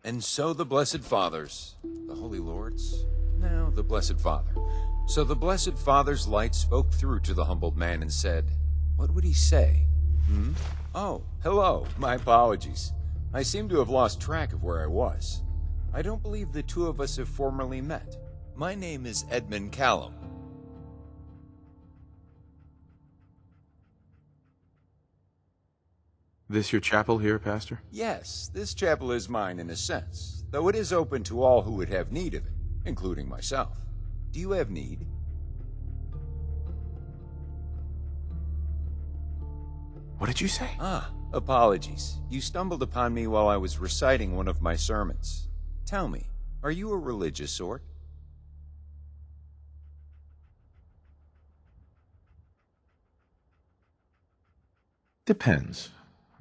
And so the Blessed Fathers, the Holy Lords? No, the Blessed Father. So the Blessed Father's light spoke through to the humbled man and said, what would he say? Oh, hello. My apologies. I seem to have lost track of where I was. I don't believe the two of us have formally met. My name is Edmund Callum. This your chapel here, Pastor? Yes, this chapel is mine in a sense, though it is open to all who would have need of it, including myself. Do you have need? What did you say? Apologies. You stumbled upon me while I was reciting one of my sermons. Tell me, are you a religious sort? Depends.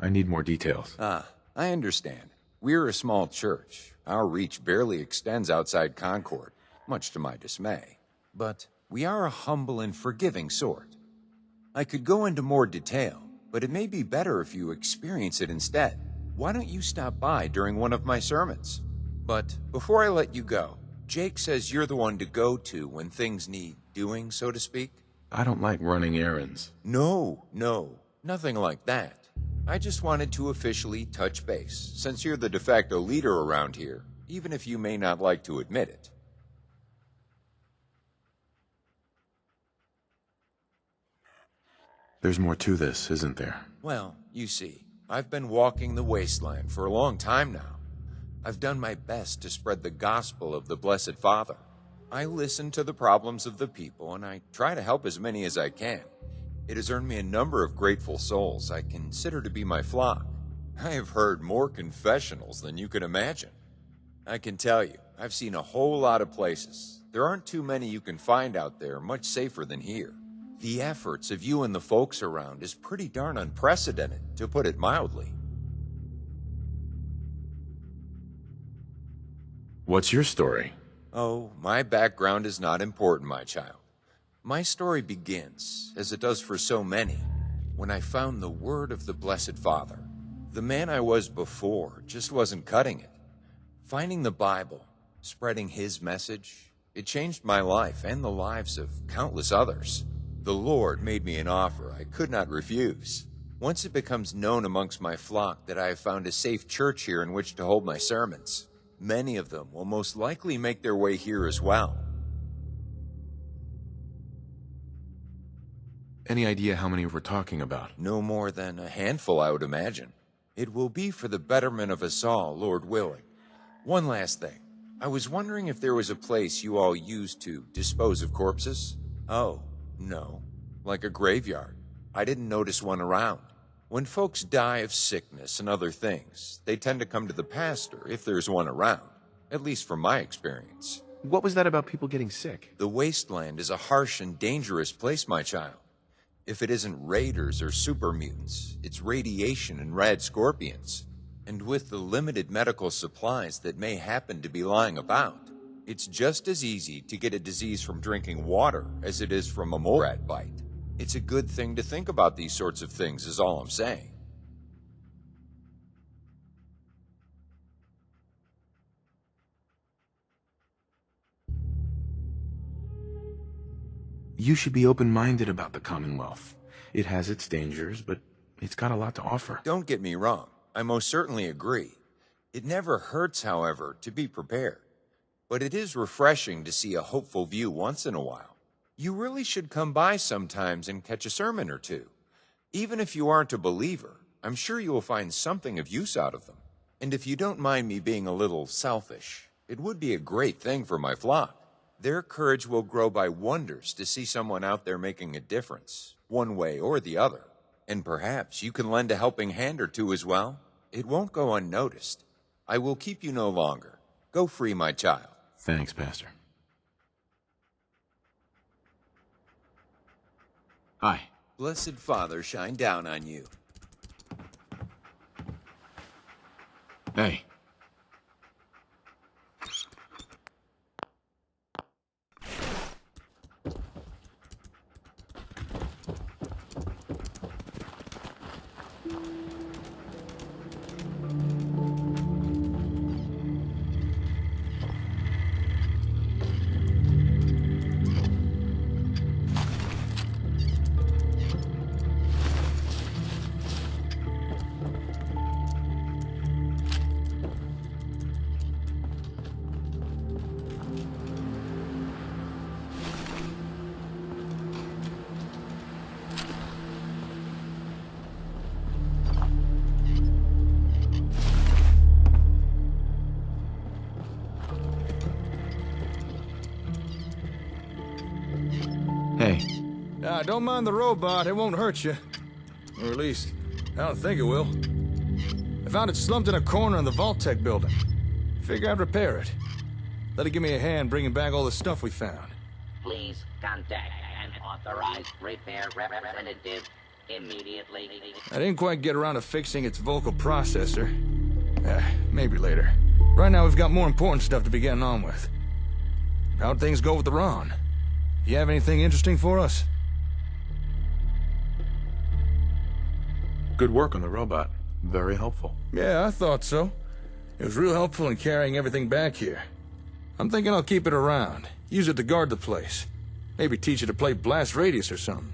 I need more details. I understand. We're a small church. Our reach barely extends outside Concord, much to my dismay. But we are a humble and forgiving sort. I could go into more detail, but it may be better if you experience it instead. Why don't you stop by during one of my sermons? But before I let you go, Jake says you're the one to go to when things need doing, so to speak. I don't like running errands. No, nothing like that. I just wanted to officially touch base, since you're the de facto leader around here, even if you may not like to admit it. There's more to this, isn't there? Well, you see, I've been walking the wasteland for a long time now. I've done my best to spread the gospel of the Blessed Father. I listen to the problems of the people, and I try to help as many as I can. It has earned me a number of grateful souls I consider to be my flock. I have heard more confessionals than you can imagine. I can tell you, I've seen a whole lot of places. There aren't too many you can find out there much safer than here. The efforts of you and the folks around is pretty darn unprecedented, to put it mildly. What's your story? Oh, my background is not important, my child. My story begins, as it does for so many, when I found the word of the Blessed Father. The man I was before just wasn't cutting it. Finding the Bible, spreading his message, it changed my life and the lives of countless others. The Lord made me an offer I could not refuse. Once it becomes known amongst my flock that I have found a safe church here in which to hold my sermons, many of them will most likely make their way here as well. Any idea how many we're talking about? No more than a handful, I would imagine. It will be for the betterment of us all, Lord willing. One last thing. I was wondering if there was a place you all used to dispose of corpses? Oh, no. Like a graveyard. I didn't notice one around. When folks die of sickness and other things, they tend to come to the pastor if there's one around. At least from my experience. What was that about people getting sick? The wasteland is a harsh and dangerous place, my child. If it isn't raiders or super mutants, it's radiation and rad scorpions. And with the limited medical supplies that may happen to be lying about, it's just as easy to get a disease from drinking water as it is from a mole rat bite. It's a good thing to think about these sorts of things, is all I'm saying. You should be open-minded about the Commonwealth. It has its dangers, but it's got a lot to offer. Don't get me wrong. I most certainly agree. It never hurts, however, to be prepared. But it is refreshing to see a hopeful view once in a while. You really should come by sometimes and catch a sermon or two. Even if you aren't a believer, I'm sure you will find something of use out of them. And if you don't mind me being a little selfish, it would be a great thing for my flock. Their courage will grow by wonders to see someone out there making a difference, one way or the other. And perhaps you can lend a helping hand or two as well. It won't go unnoticed. I will keep you no longer. Go free, my child. Thanks, Pastor. Hi. Blessed Father shine down on you. Hey. don't mind the robot. It won't hurt you. Or at least, I don't think it will. I found it slumped in a corner in the Vault-Tec building. Figure I'd repair it. Let it give me a hand bringing back all the stuff we found. Please contact an authorized repair representative immediately. I didn't quite get around to fixing its vocal processor. Maybe later. Right now we've got more important stuff to be getting on with. How'd things go with the Ron? You have anything interesting for us? Good work on the robot. Very helpful. Yeah, I thought so. It was real helpful in carrying everything back here. I'm thinking I'll keep it around. Use it to guard the place. Maybe teach it to play blast radius or something.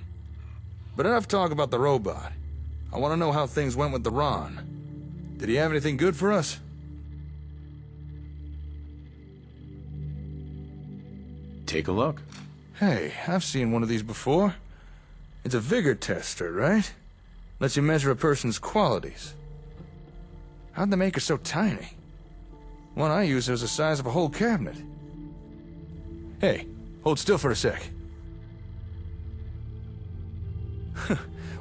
But enough talk about the robot. I want to know how things went with the Ron. Did he have anything good for us? Take a look. Hey, I've seen one of these before. It's a vigor tester, right? Lets you measure a person's qualities. How'd they make her so tiny? One I used was the size of a whole cabinet. Hey, hold still for a sec.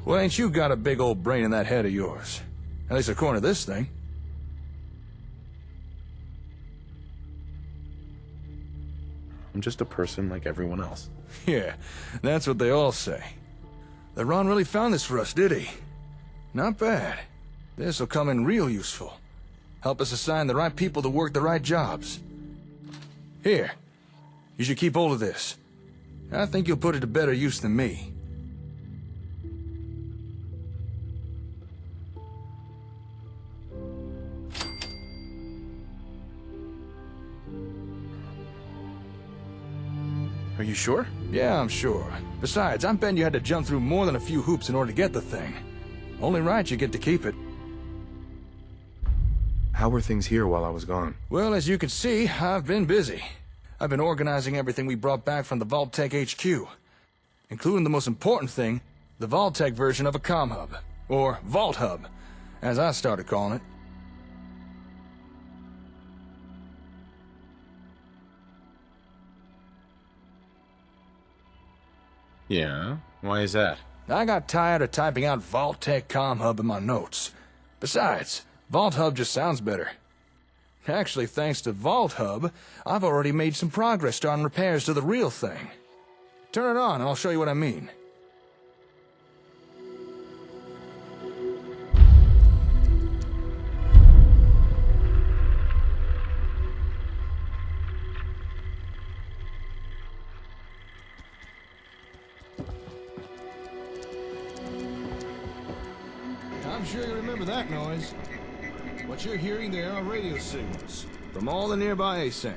Well, ain't you got a big old brain in that head of yours? At least according to this thing. I'm just a person like everyone else. Yeah, that's what they all say. The Ron really found this for us, did he? Not bad. This'll come in real useful. Help us assign the right people to work the right jobs. Here, you should keep hold of this. I think you'll put it to better use than me. Are you sure? Yeah, I'm sure. Besides, I'm betting you had to jump through more than a few hoops in order to get the thing. Only right you get to keep it. How were things here while I was gone? Well, as you can see, I've been busy. I've been organizing everything we brought back from the Vault-Tec HQ. Including the most important thing, the Vault-Tec version of a comm hub. Or Vault Hub, as I started calling it. Yeah? Why is that? I got tired of typing out Vault-Tec comm hub in my notes. Besides, Vault Hub just sounds better. Actually, thanks to Vault Hub, I've already made some progress starting repairs to the real thing. Turn it on and I'll show you what I mean. I'm sure you remember that noise. What you're hearing there are radio signals from all the nearby ASAMs.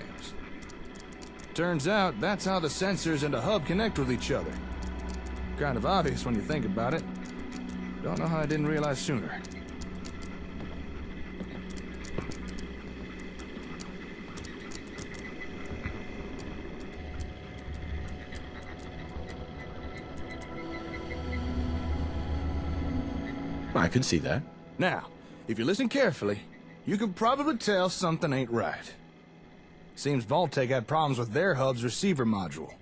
Turns out that's how the sensors and the hub connect with each other. Kind of obvious when you think about it. Don't know how I didn't realize sooner. I can see that. Now, if you listen carefully, you can probably tell something ain't right. Seems Vault-Tec had problems with their hub's receiver module.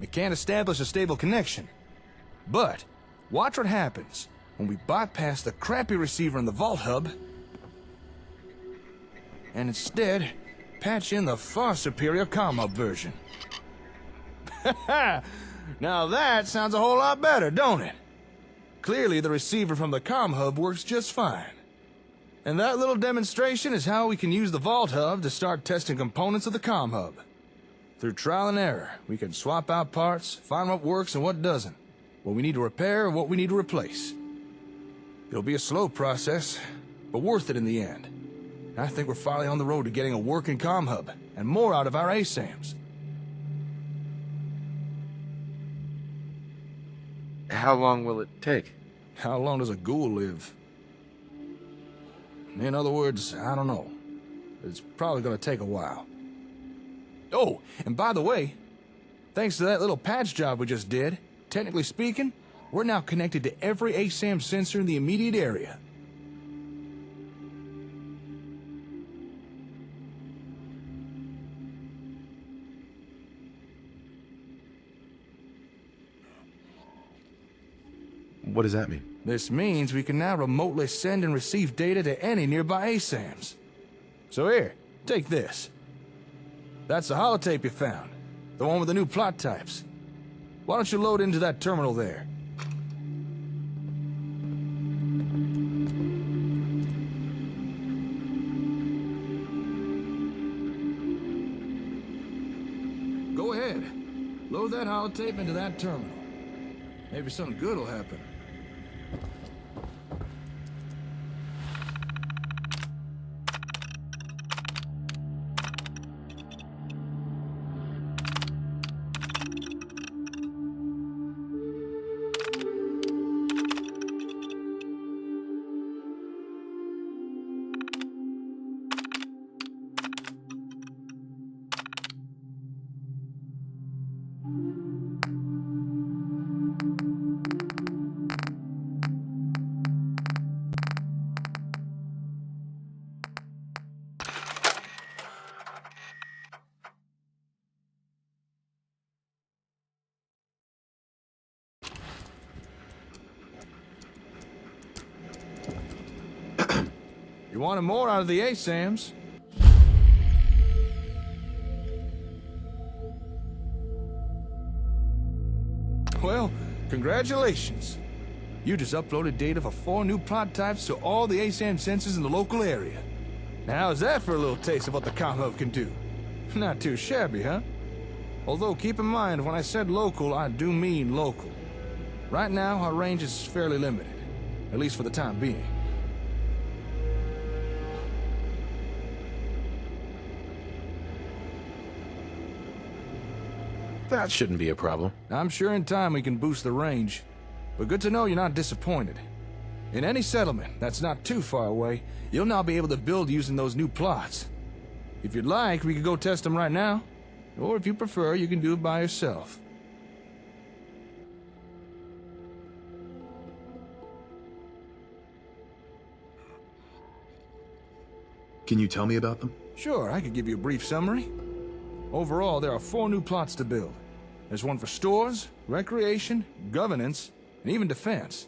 It can't establish a stable connection. But, watch what happens when we bypass the crappy receiver in the Vault Hub and instead patch in the far superior comm hub version. Now that sounds a whole lot better, don't it? Clearly the receiver from the comm hub works just fine. And that little demonstration is how we can use the Vault Hub to start testing components of the comm hub. Through trial and error, we can swap out parts, find what works and what doesn't, what we need to repair and what we need to replace. It'll be a slow process, but worth it in the end. I think we're finally on the road to getting a working comm hub, and more out of our ASAMs. How long will it take? How long does a ghoul live? In other words, I don't know. It's probably gonna take a while. Oh, and by the way, thanks to that little patch job we just did, technically speaking, we're now connected to every ASAM sensor in the immediate area. What does that mean? This means we can now remotely send and receive data to any nearby ASAMs. So here, take this. That's the holotape you found. The one with the new plot types. Why don't you load into that terminal there? Go ahead. Load that holotape into that terminal. Maybe something good will happen. You wanted more out of the ASAMs? Well, congratulations. You just uploaded data for 4 new plot types to all the ASAM sensors in the local area. Now, how's that for a little taste of what the ComHub can do? Not too shabby, huh? Although, keep in mind, when I said local, I do mean local. Right now, our range is fairly limited, at least for the time being. That shouldn't be a problem. I'm sure in time we can boost the range, but good to know you're not disappointed. In any settlement that's not too far away, you'll now be able to build using those new plots. If you'd like, we could go test them right now, or if you prefer, you can do it by yourself. Can you tell me about them? Sure, I could give you a brief summary. Overall, there are 4 new plots to build. There's one for stores, recreation, governance, and even defense.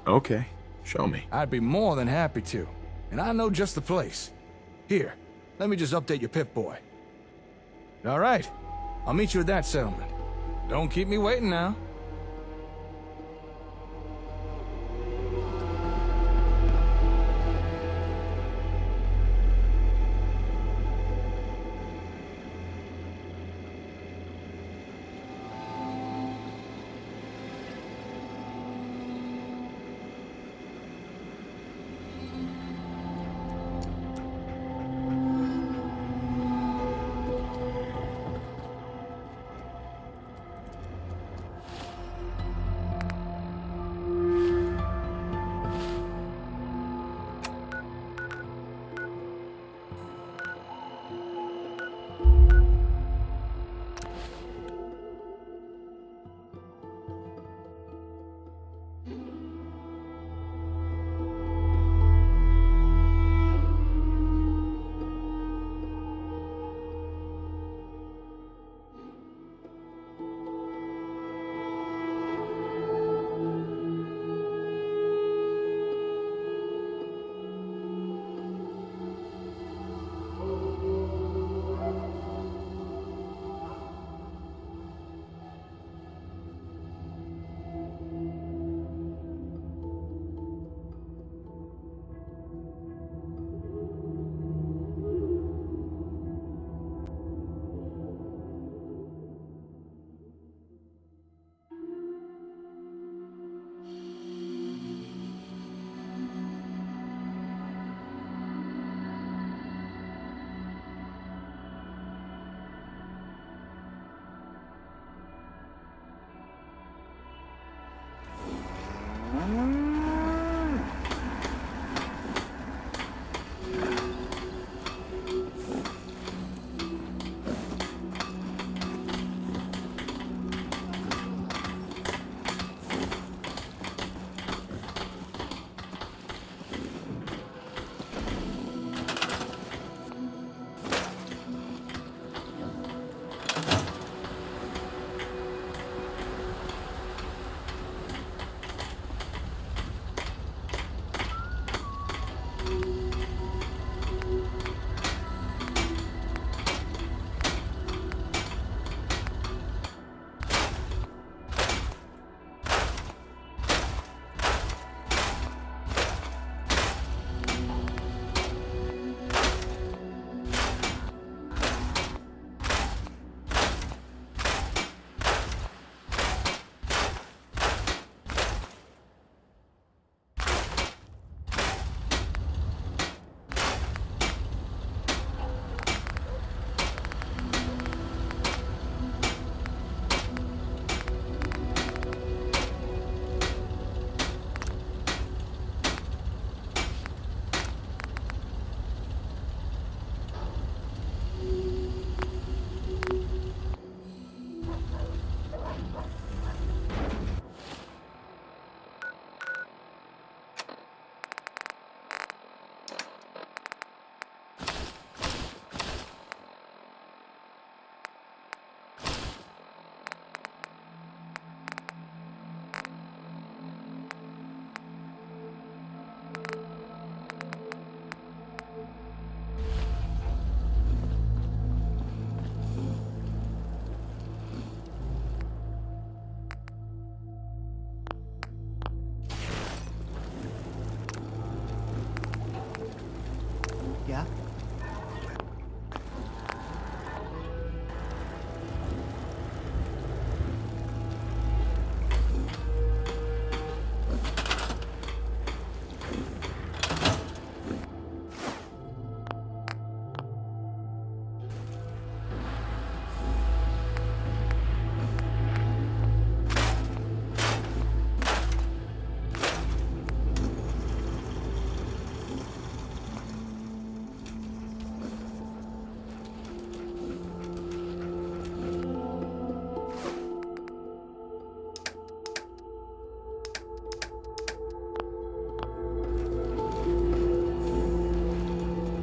Okay, show me. I'd be more than happy to, and I know just the place. Here, let me just update your Pip-Boy. All right, I'll meet you at that settlement. Don't keep me waiting now.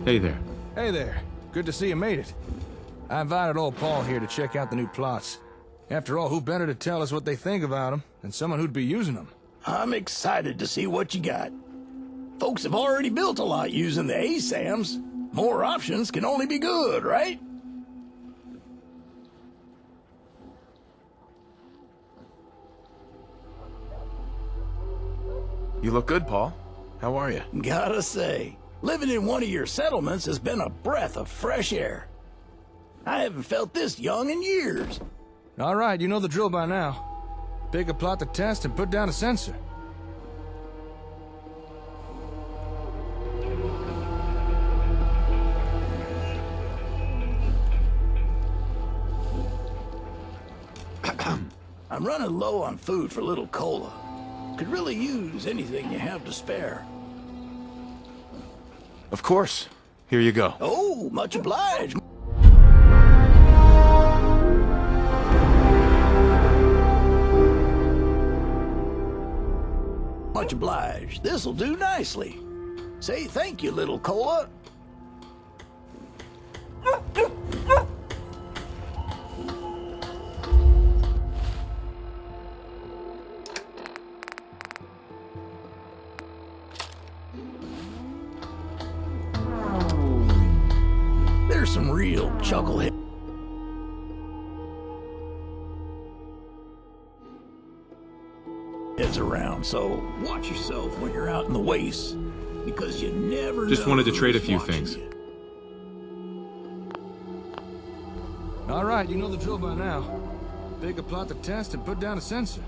Hey there. Hey there. Good to see you made it. I invited old Paul here to check out the new plots. After all, who better to tell us what they think about them than someone who'd be using them? I'm excited to see what you got. Folks have already built a lot using the ASAMs. More options can only be good, right? You look good, Paul. How are you? Gotta say, living in one of your settlements has been a breath of fresh air. I haven't felt this young in years. All right, you know the drill by now. Pick a plot to test and put down a sensor. I'm running low on food for little Cola. Could really use anything you have to spare. Of course. Here you go. Oh, much obliged. Much obliged. This'll do nicely. Say thank you, little Cola. There's some real chucklehead. Around, so watch yourself when you're out in the wastes, because you never Just know wanted to trade a who's few watching things. you. All right, you know the drill by now. Pick a plot to test and put down a sensor.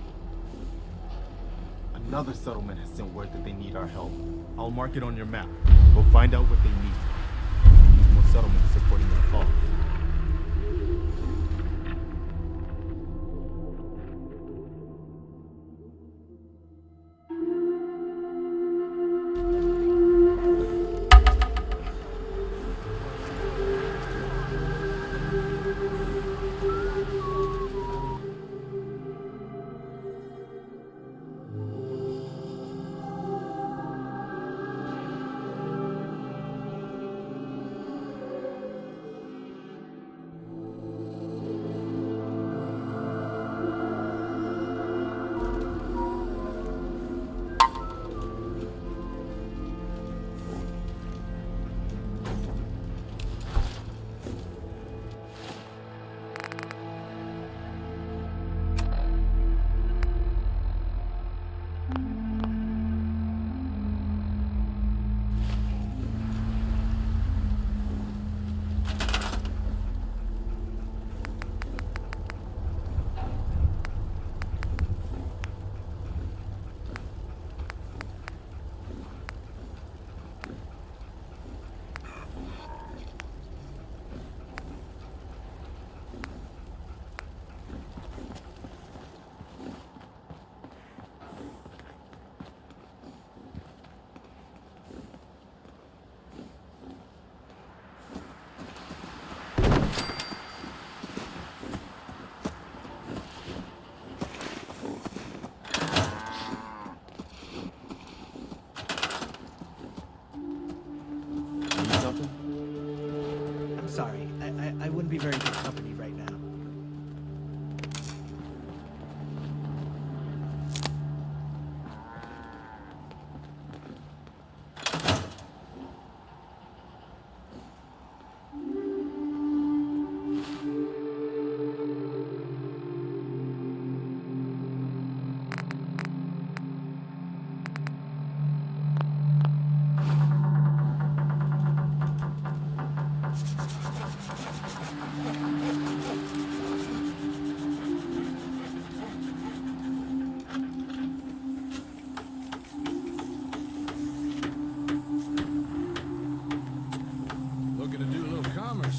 Another settlement has sent word that they need our help. I'll mark it on your map. We'll find out what they need. We need more settlements supporting their cause. Sorry, I wouldn't be very good company right now.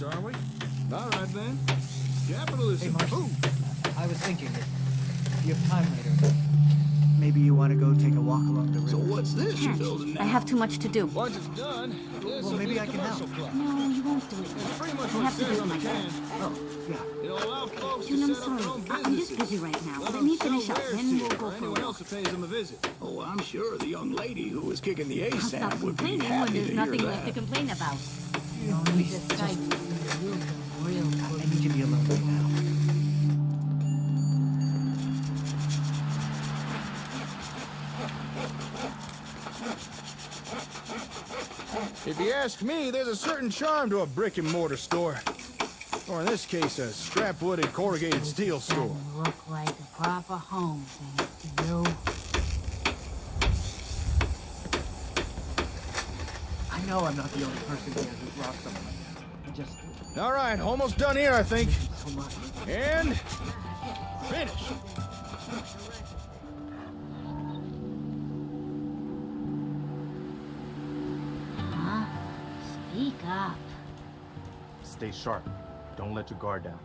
Are we? All right, then. Capitalism. Hey, Marcy. Ooh. I was thinking that if you have time later, maybe you want to go take a walk along the river. So what's this you're building now? I have too much to do. Once it's done, this Well, will maybe be a I can commercial help. plot. No, you won't do it. It's pretty much I what have to it says do it on the myself. can. Oh, yeah. It'll allow folks June, to I'm set up their sorry. own I'm just businesses. busy right now. Let Let me them finish sell up, wares then to we'll you go or for a anyone walk. else who pays them a visit. Oh, I'm sure the young lady who was kicking the I'll stop ASAM would be complaining when happy there's to hear nothing left to that. complain about. Please, This site will go real I quick. need to be alone right now. If you ask me, there's a certain charm to a brick-and-mortar store. Or in this case, a scrap-wood and corrugated steel store. Doesn't look like a proper home, thanks to you. I know I'm not the only person here who's lost someone like that. I just... All right, almost done here, I think. so much. And... finish. Huh? Speak up. Stay sharp. Don't let your guard down.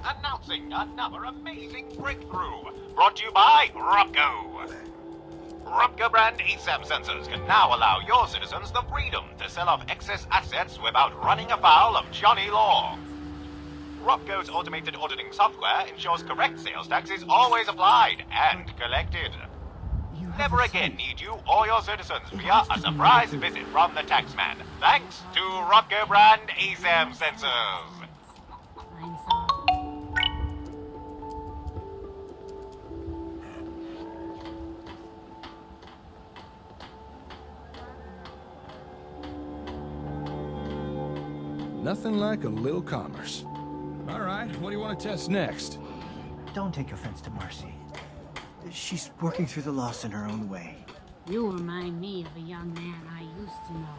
Announcing another amazing breakthrough, brought to you by Robco. Robco brand ASAM sensors can now allow your citizens the freedom to sell off excess assets without running afoul of Johnny Law. Robco's automated auditing software ensures correct sales tax is always applied and collected. You have Never a again sense. need you or your citizens via a surprise visit from the taxman, thanks to Robco brand ASAM sensors. Find some. Nothing like a little commerce. All right, what do you want to test next? Don't take offense to Marcy. She's working through the loss in her own way. You remind me of a young man I used to know.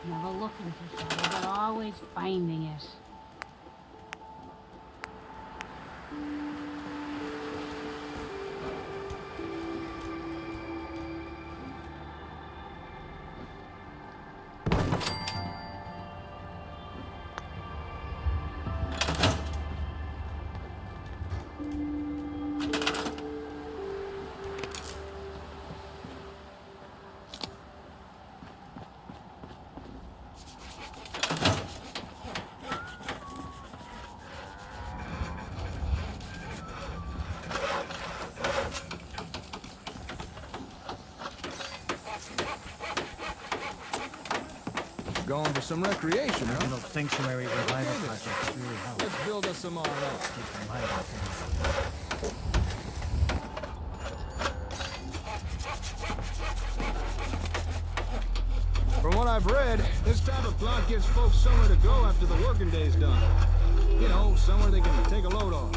Never looking for trouble, but always finding it. Going for some recreation, huh? Little sanctuary revival projects really help. Let's build us some R&R. Keep my mind off things. From what I've read, this type of plot gives folks somewhere to go after the working day's done. You know, somewhere they can take a load off.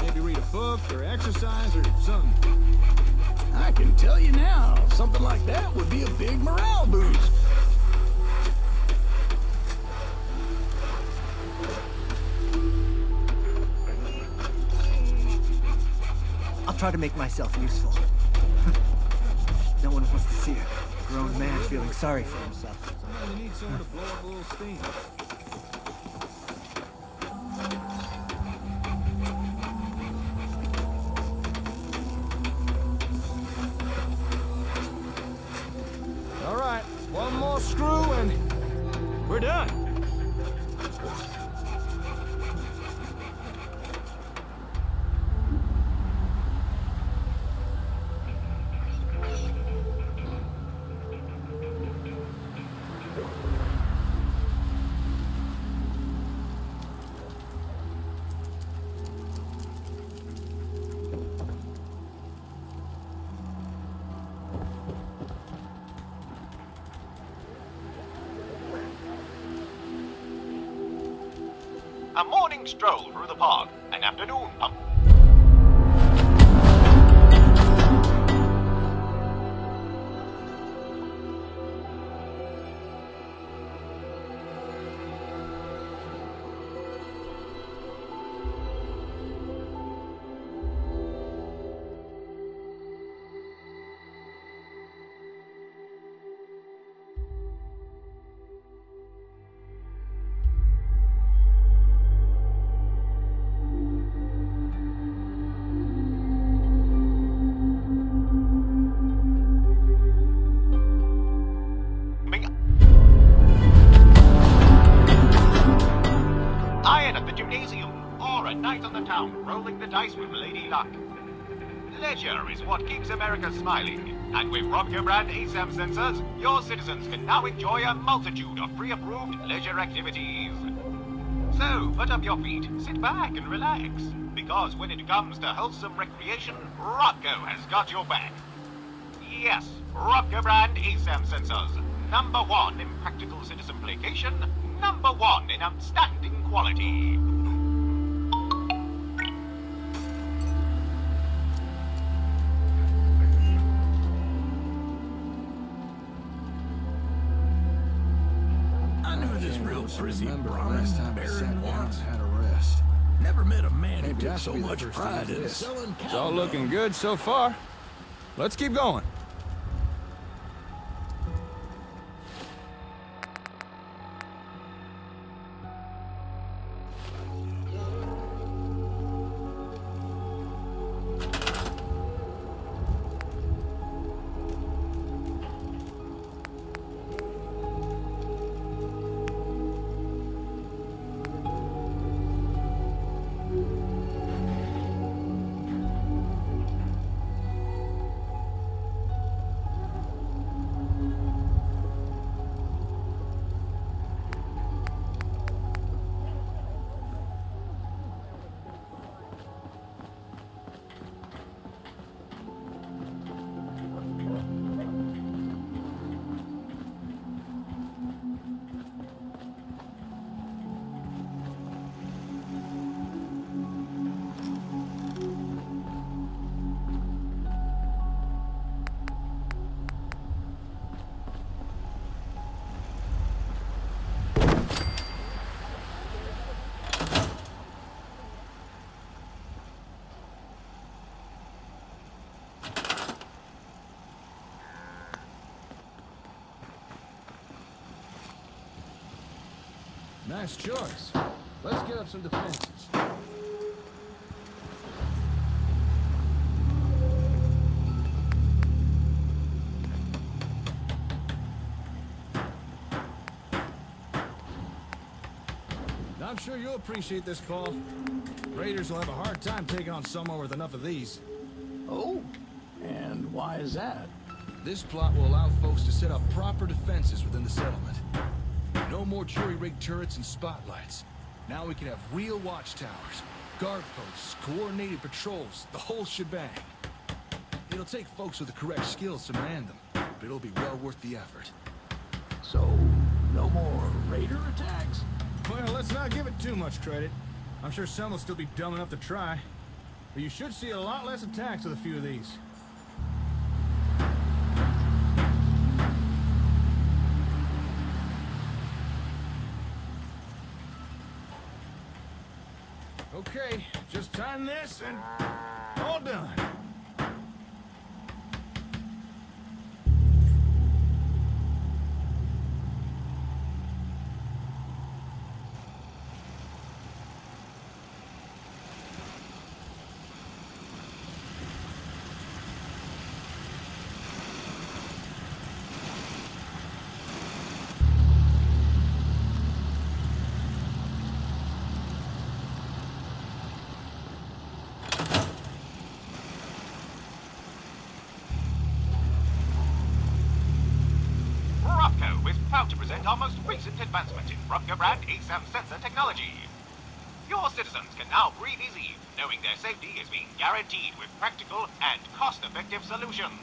Maybe read a book or exercise or something. I can tell you now, something like that would be a big morale boost. I'll try to make myself useful. No one wants to see a grown man feeling sorry for himself. Sometimes you need someone to blow up a little steam. All right, one more screw and we're done. A morning stroll through the park, an afternoon pump. rolling the dice with Lady Luck. Leisure is what keeps America smiling, and with Robco brand ASAM sensors, your citizens can now enjoy a multitude of pre-approved leisure activities. So, put up your feet, sit back and relax, because when it comes to wholesome recreation, Robco has got your back. Yes, Robco brand ASAM sensors. #1 in practical citizen placation, #1 in outstanding quality. I knew this real frizzy Remember Brahmin last time I Baron sat down once. and had a rest. Never met a man who Maybe took I so should be the much first to pride do in this. selling It's all cow looking dung. good so far. Let's keep going. Nice choice. Let's get up some defenses. I'm sure you'll appreciate this, Paul. Raiders will have a hard time taking on someone with enough of these. Oh, and why is that? This plot will allow folks to set up proper defenses within the settlement. No more jury-rigged turrets and spotlights. Now we can have real watchtowers, guard posts, coordinated patrols, the whole shebang. It'll take folks with the correct skills to man them, but it'll be well worth the effort. So, no more raider attacks? Well, let's not give it too much credit. I'm sure some will still be dumb enough to try. But you should see a lot less attacks with a few of these. Okay, just time this and all done. Robco is proud to present our most recent advancement in Robco brand ASAM sensor technology. Your citizens can now breathe easy, knowing their safety is being guaranteed with practical and cost-effective solutions.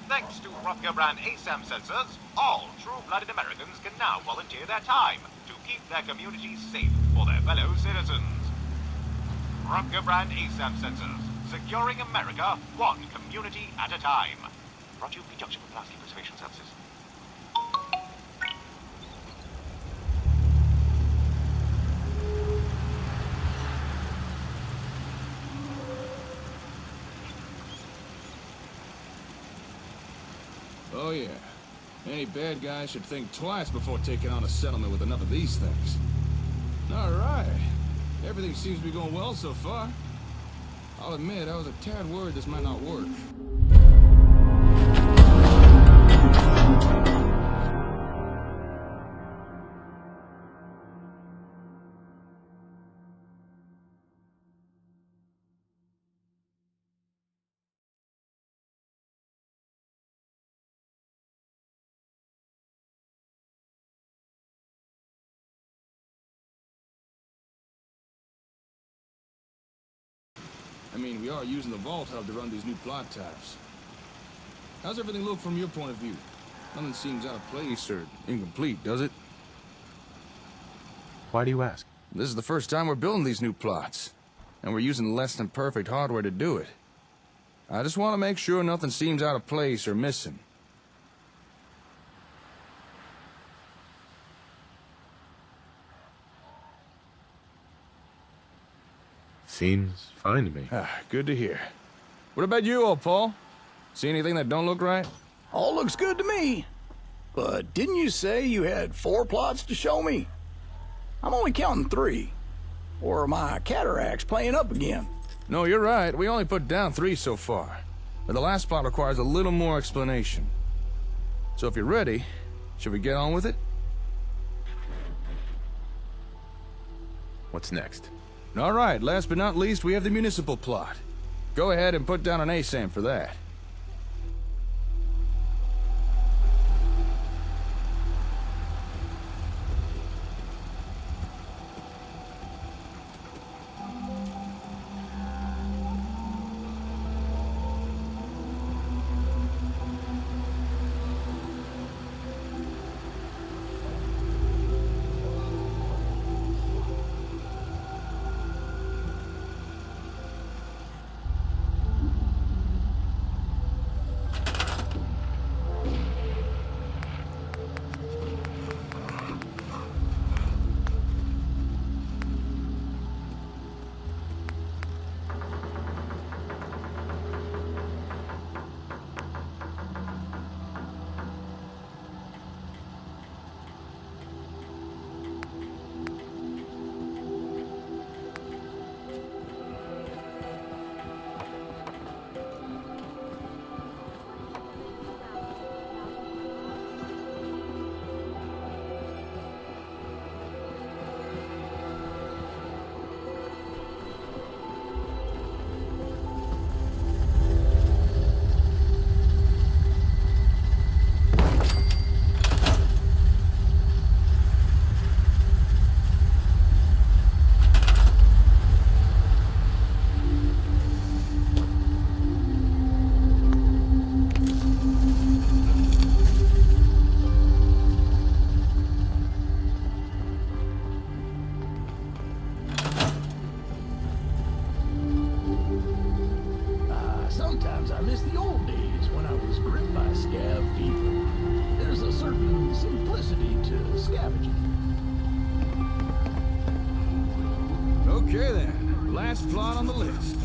Thanks to Robco brand ASAM sensors, all true-blooded Americans can now volunteer their time to keep their communities safe for their fellow citizens. Robco brand ASAM sensors, securing America one community at a time. Brought to you in conjunction with Pulaski Preservation Services. Oh yeah. Any bad guy should think twice before taking on a settlement with enough of these things. Alright. Everything seems to be going well so far. I'll admit, I was a tad worried this might not work. I mean, we are using the Vault Hub to run these new plot types. How's everything look from your point of view? Nothing seems out of place or incomplete, does it? Why do you ask? This is the first time we're building these new plots, and we're using less than perfect hardware to do it. I just want to make sure nothing seems out of place or missing. Seems fine to me. Good to hear. What about you, old Paul? See anything that don't look right? All looks good to me. But didn't you say you had 4 plots to show me? I'm only counting 3. Or are my cataracts playing up again? No, you're right. We only put down 3 so far. But the last plot requires a little more explanation. So if you're ready, should we get on with it? What's next? All right, last but not least, we have the municipal plot. Go ahead and put down an ASAM for that. Sometimes I miss the old days when I was gripped by scab fever. There's a certain simplicity to scavenging. Okay then, last plot on the list.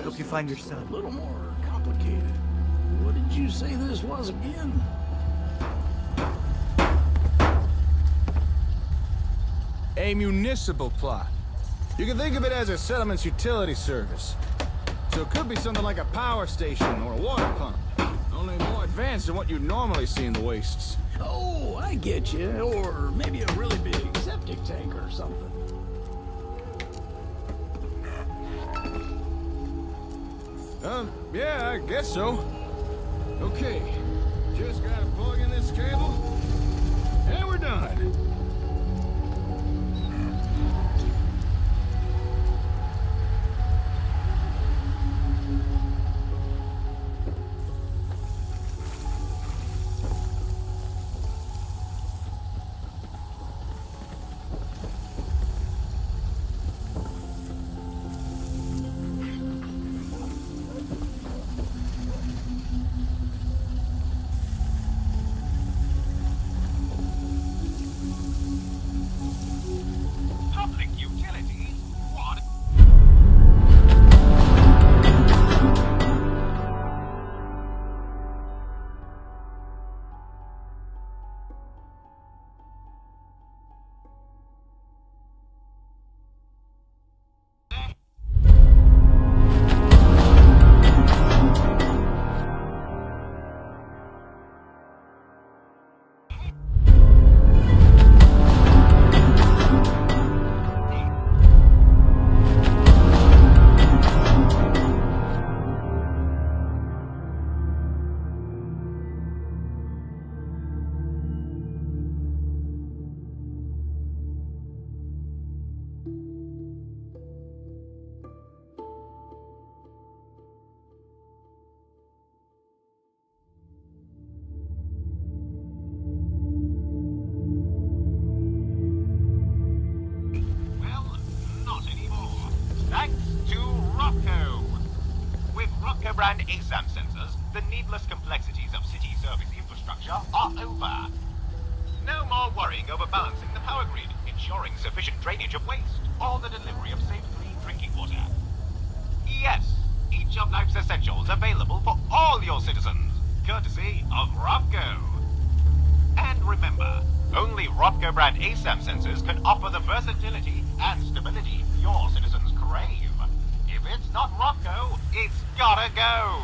Hope you find your son. A little more complicated. What did you say this was again? A municipal plot. You can think of it as a settlement's utility service. So it could be something like a power station or a water pump. Only more advanced than what you'd normally see in the wastes. Oh, I get you. Or maybe a really big septic tank or something. Yeah, I guess so. Okay, just gotta plug in this cable, and we're done. brand ASAM sensors, the needless complexities of city service infrastructure are over. No more worrying over balancing the power grid, ensuring sufficient drainage of waste, or the delivery of safe, clean drinking water. Yes, each of life's essentials available for all your citizens, courtesy of Ropco. And remember, only Ropco brand ASAM sensors can offer the versatility and stability your citizens crave. If it's not Ropco, it's gotta go!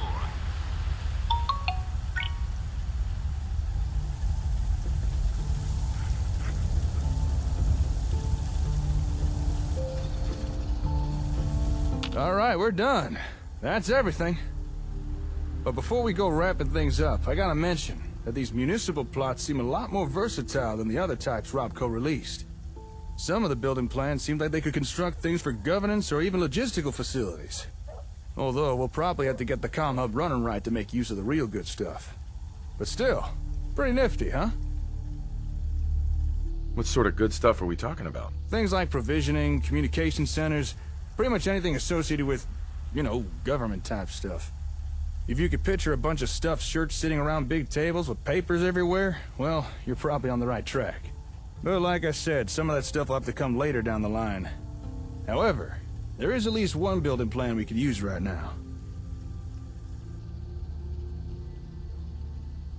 All right, we're done. That's everything. But before we go wrapping things up, I gotta mention that these municipal plots seem a lot more versatile than the other types Robco released. Some of the building plans seemed like they could construct things for governance or even logistical facilities. Although, we'll probably have to get the comm hub running right to make use of the real good stuff. But still, pretty nifty, huh? What sort of good stuff are we talking about? Things like provisioning, communication centers, pretty much anything associated with, you know, government-type stuff. If you could picture a bunch of stuffed shirts sitting around big tables with papers everywhere, well, you're probably on the right track. But like I said, some of that stuff will have to come later down the line. However, there is at least one building plan we could use right now.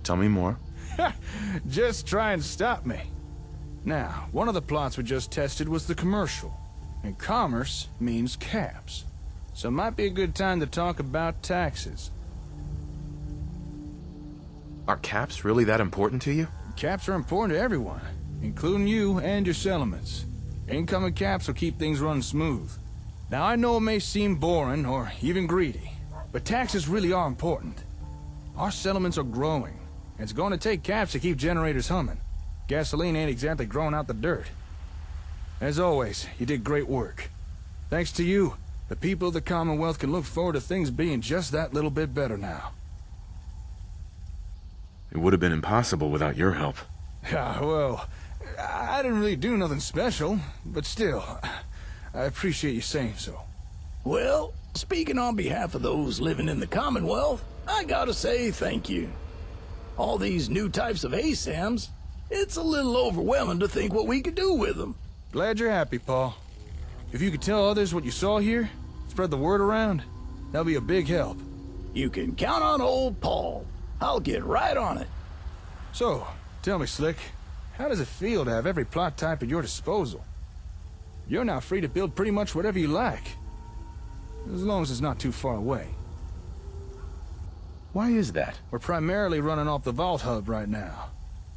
Tell me more. Just try and stop me. Now, one of the plots we just tested was the commercial. And commerce means caps. So it might be a good time to talk about taxes. Are caps really that important to you? Caps are important to everyone, including you and your settlements. Incoming caps will keep things running smooth. Now, I know it may seem boring or even greedy, but taxes really are important. Our settlements are growing, and it's going to take caps to keep generators humming. Gasoline ain't exactly growing out the dirt. As always, you did great work. Thanks to you, the people of the Commonwealth can look forward to things being just that little bit better now. It would have been impossible without your help. Yeah, well, I didn't really do nothing special, but still, I appreciate you saying so. Well, speaking on behalf of those living in the Commonwealth, I gotta say thank you. All these new types of ASAMs, it's a little overwhelming to think what we could do with them. Glad you're happy, Paul. If you could tell others what you saw here, spread the word around, that'll be a big help. You can count on old Paul. I'll get right on it. So, tell me, Slick, how does it feel to have every plot type at your disposal? You're now free to build pretty much whatever you like, as long as it's not too far away. Why is that? We're primarily running off the Vault Hub right now.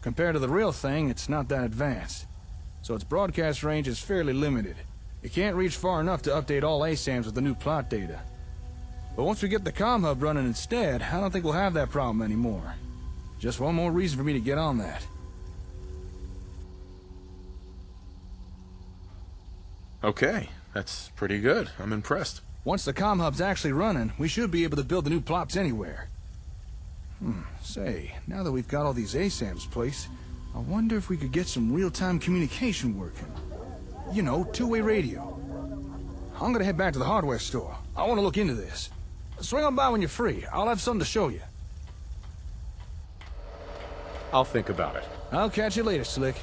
Compared to the real thing, it's not that advanced, so its broadcast range is fairly limited. It can't reach far enough to update all ASAMs with the new plot data. But once we get the comm hub running instead, I don't think we'll have that problem anymore. Just one more reason for me to get on that. Okay, that's pretty good. I'm impressed. Once the comm hub's actually running, we should be able to build the new plots anywhere. Say, now that we've got all these ASAMs placed, I wonder if we could get some real-time communication working. You know, two-way radio. I'm gonna head back to the hardware store. I want to look into this. Swing on by when you're free. I'll have something to show you. I'll think about it. I'll catch you later, Slick.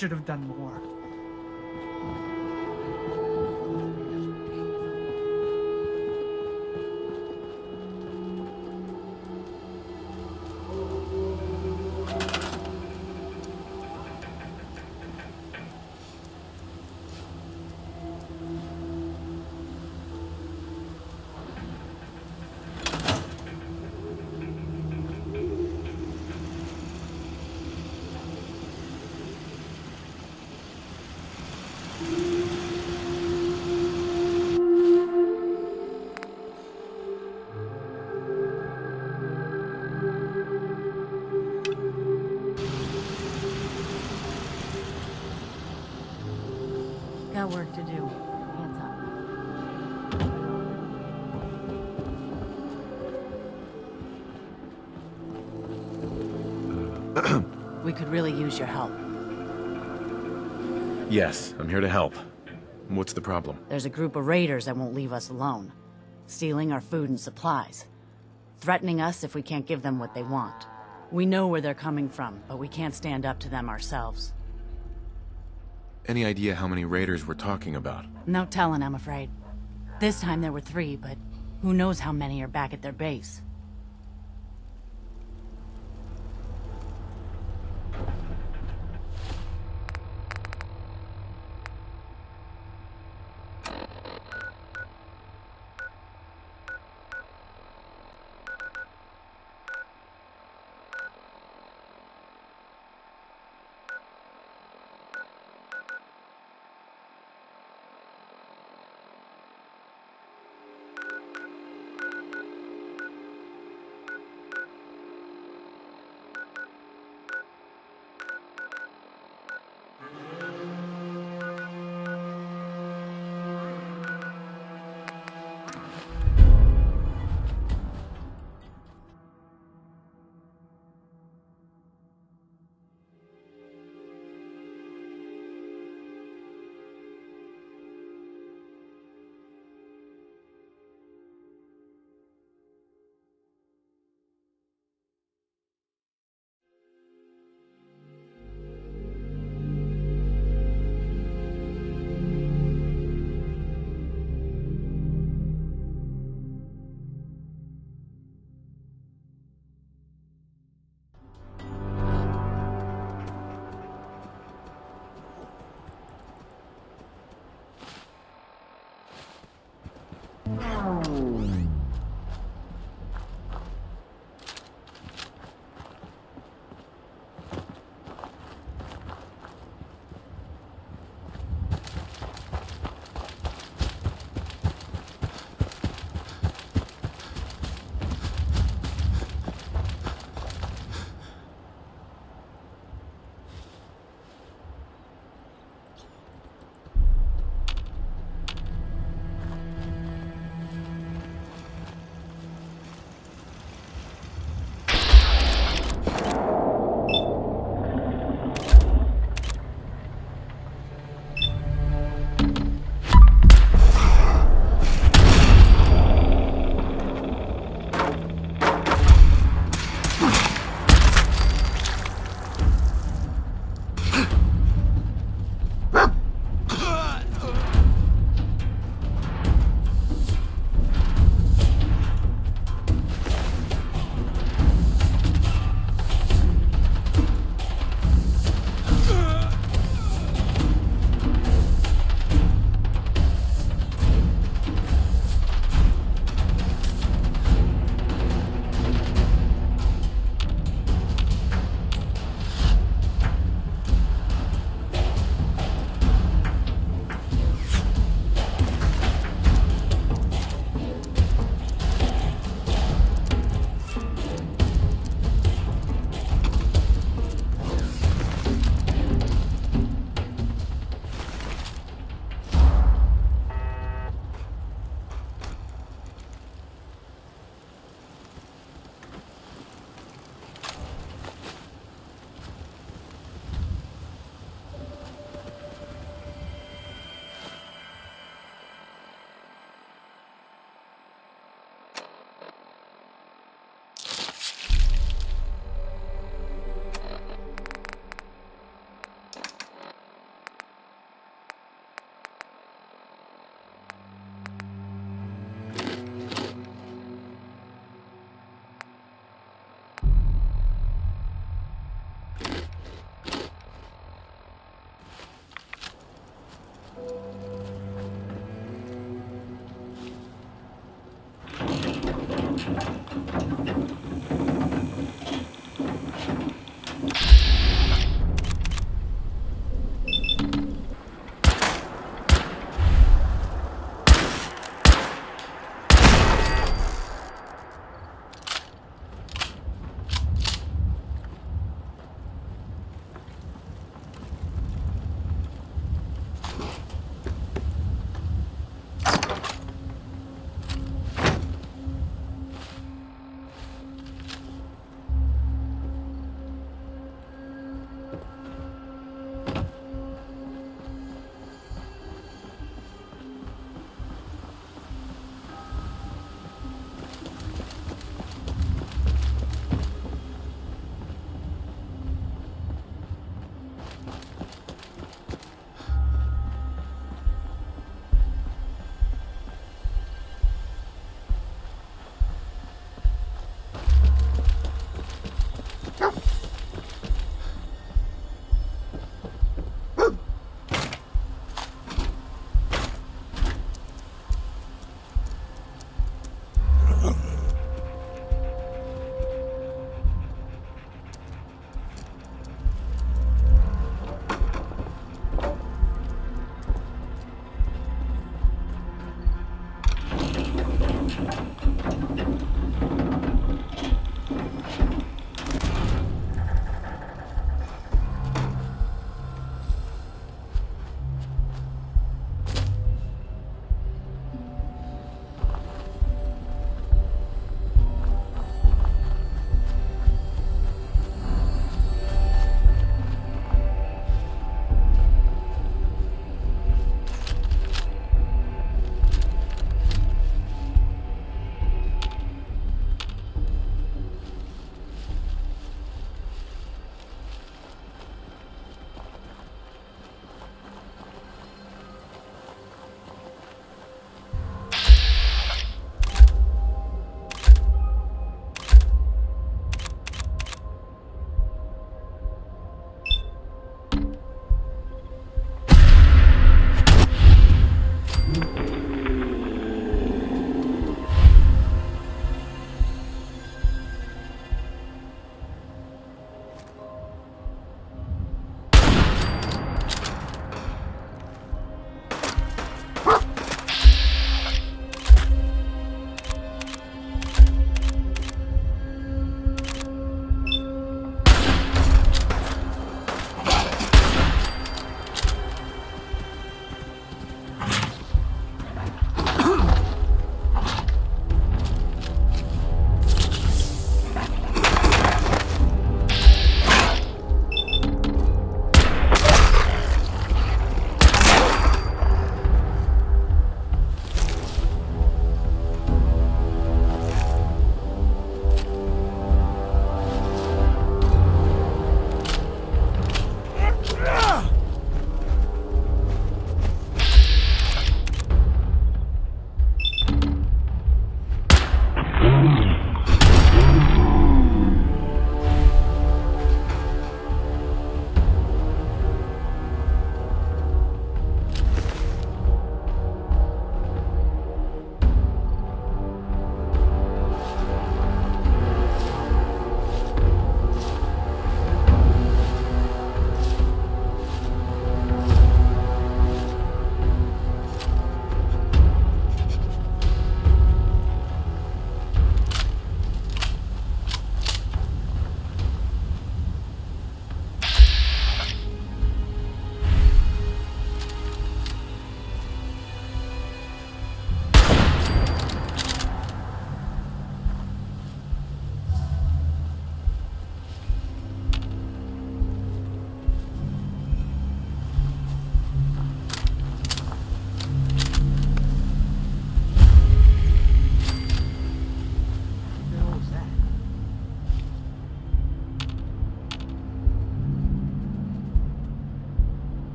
should have done more. Got work to do. Hands up. We could really use your help. Yes, I'm here to help. What's the problem? There's a group of raiders that won't leave us alone, stealing our food and supplies, threatening us if we can't give them what they want. We know where they're coming from, but we can't stand up to them ourselves. Any idea how many raiders we're talking about? No telling, I'm afraid. This time there were 3, but who knows how many are back at their base.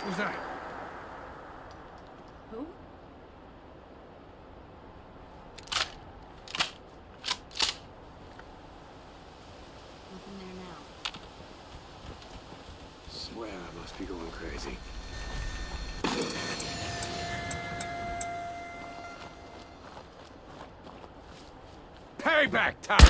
Who's that? Who? Nothing there now. Swear I must be going crazy. Payback time!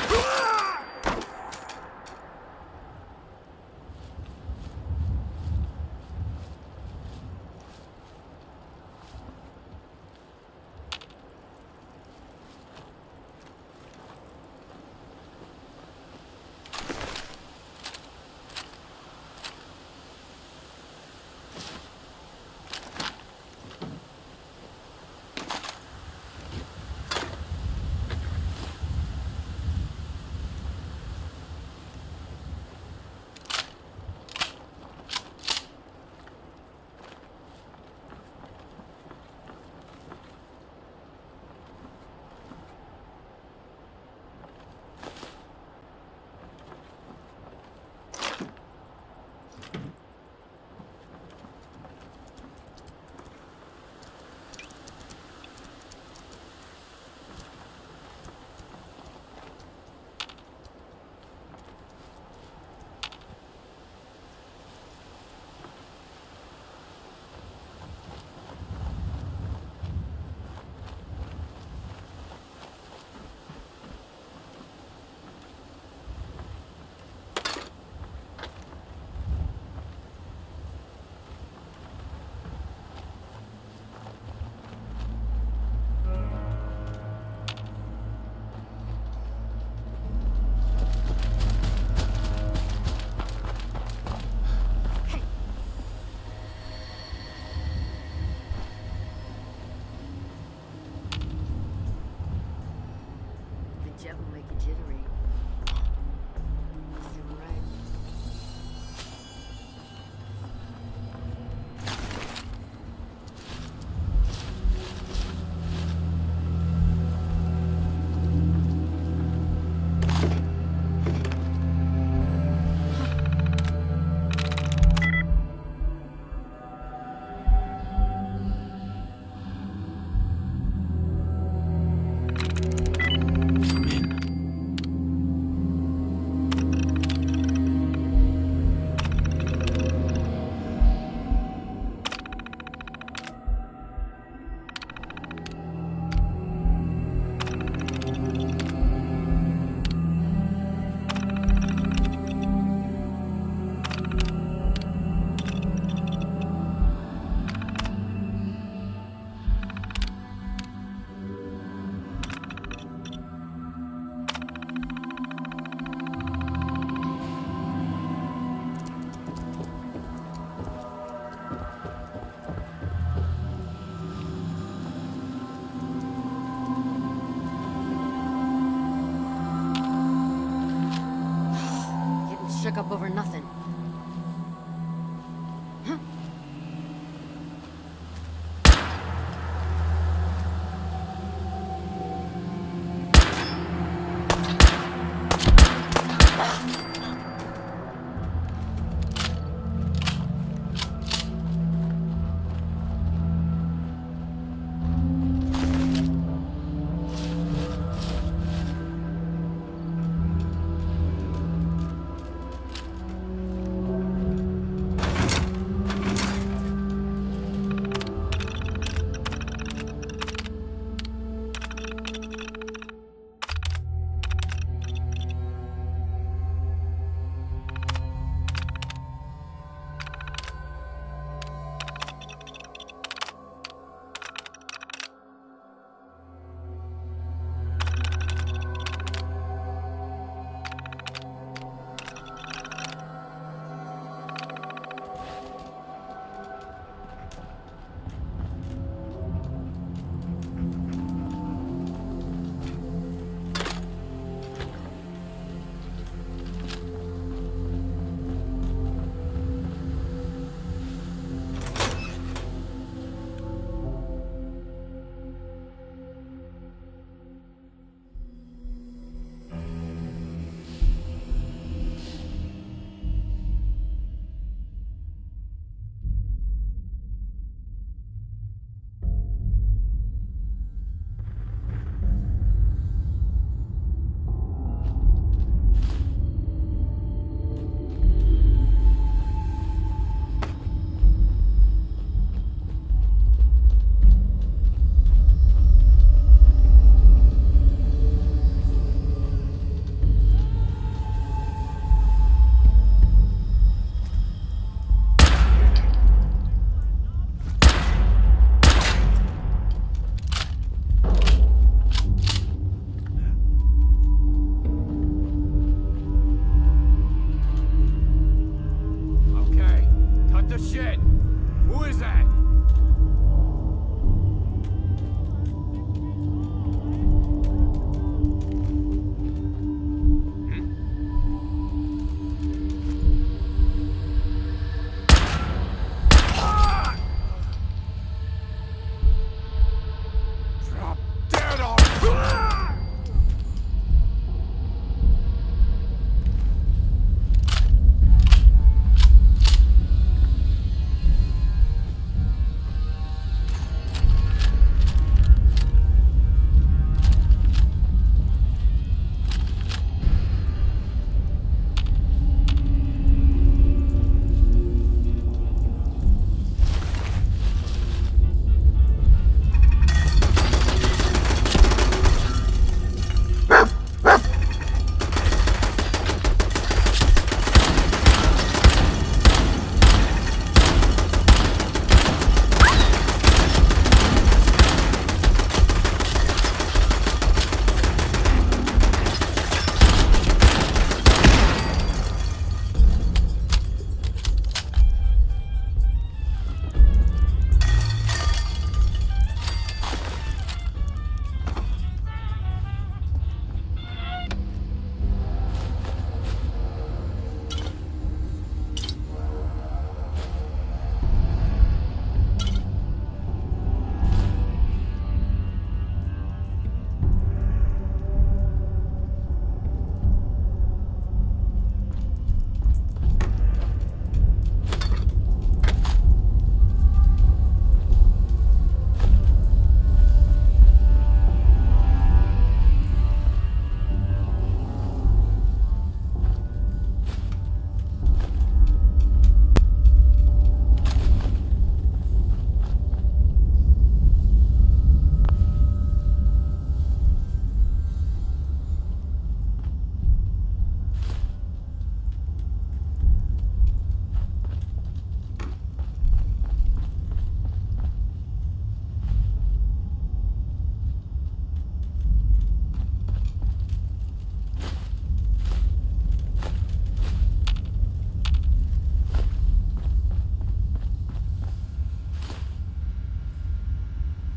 Jet will make you jittery. You were right. Shook up over nothing. What the shit? Who is that? Drop dead on.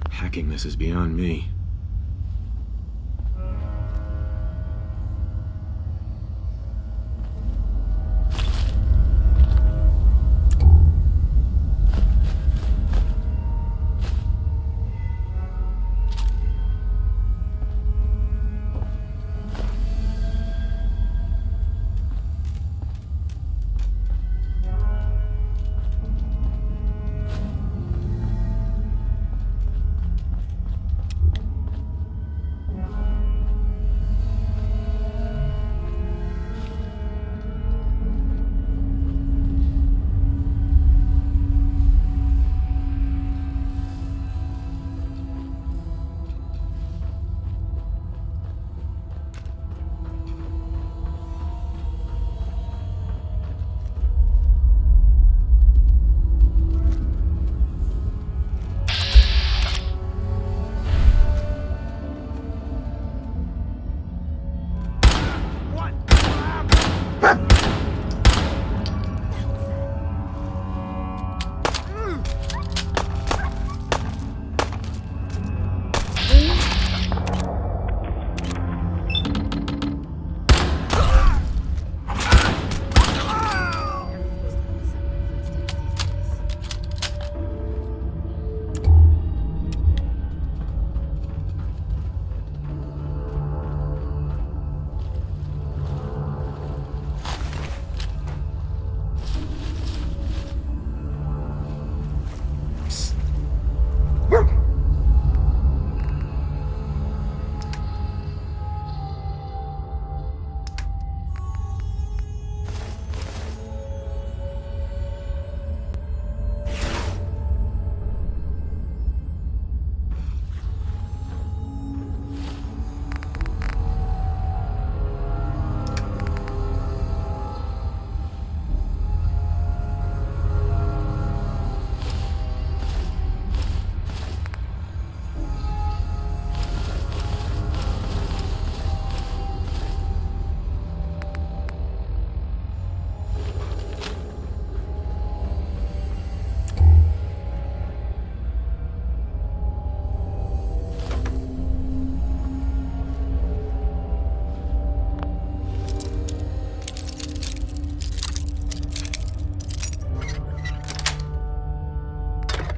Hacking this is beyond me.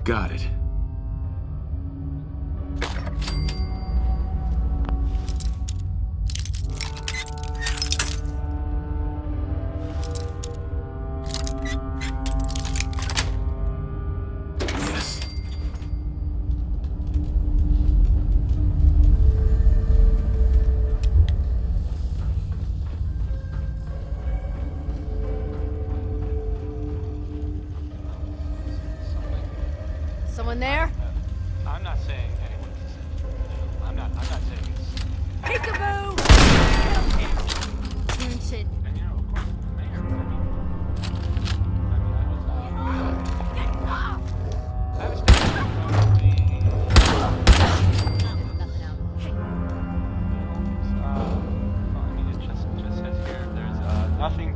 Got it. Yes. Someone there? I'm not saying anyone's. I'm not saying it's. Peekaboo! Doing shit. And you know, of course, the mayor. I was Nothing out. I mean, it just says here. There's nothing.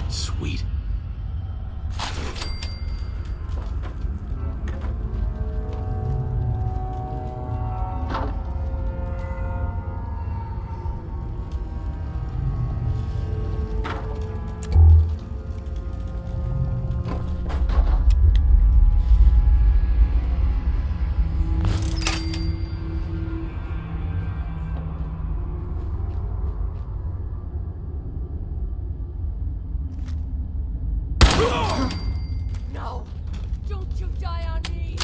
Sweet. No! Don't you die on me!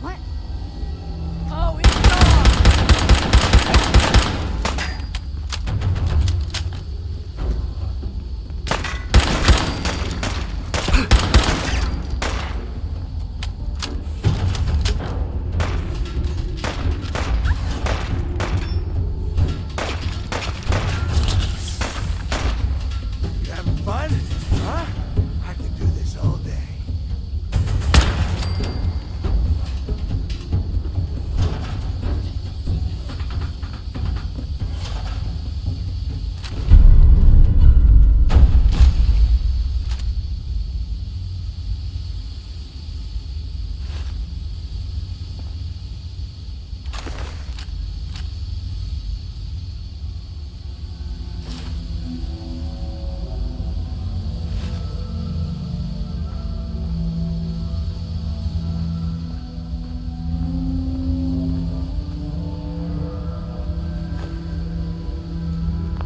What? Oh, it's gone! You having fun? Huh? I could do this all day.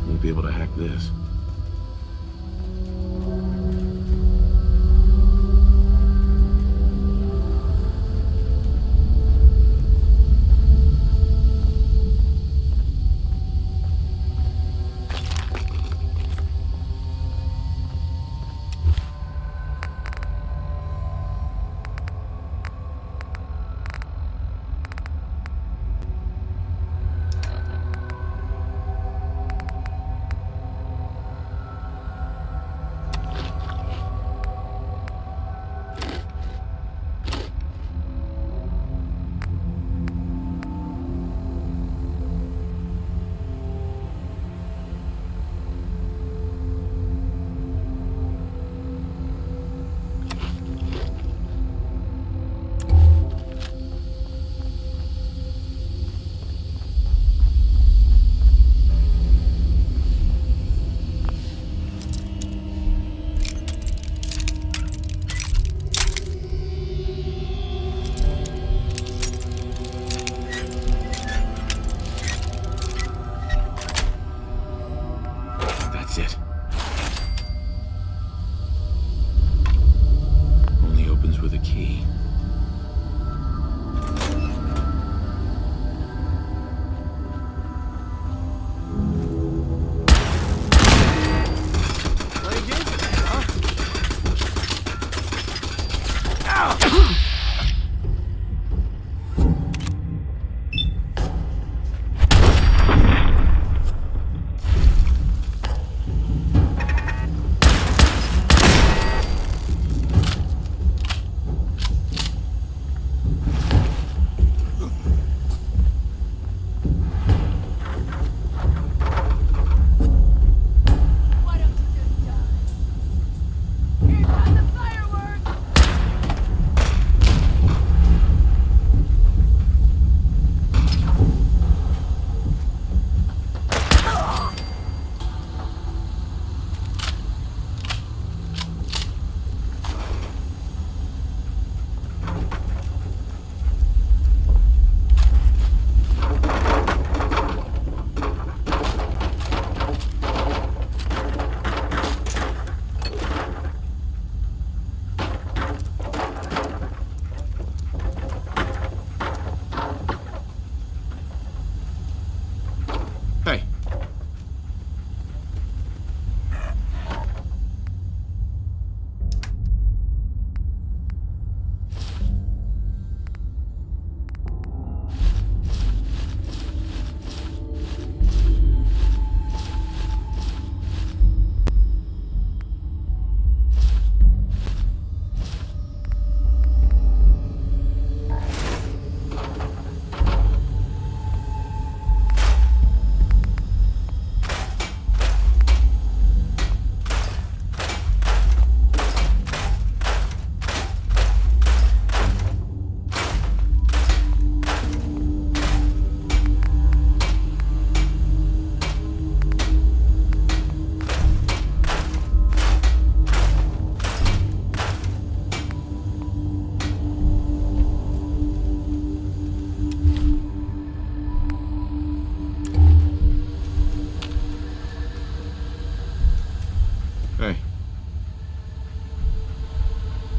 Won't be able to hack this.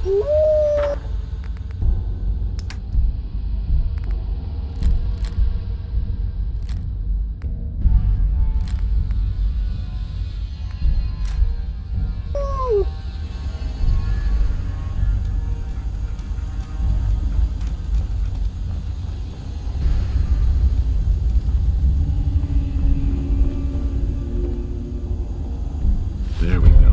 There we go.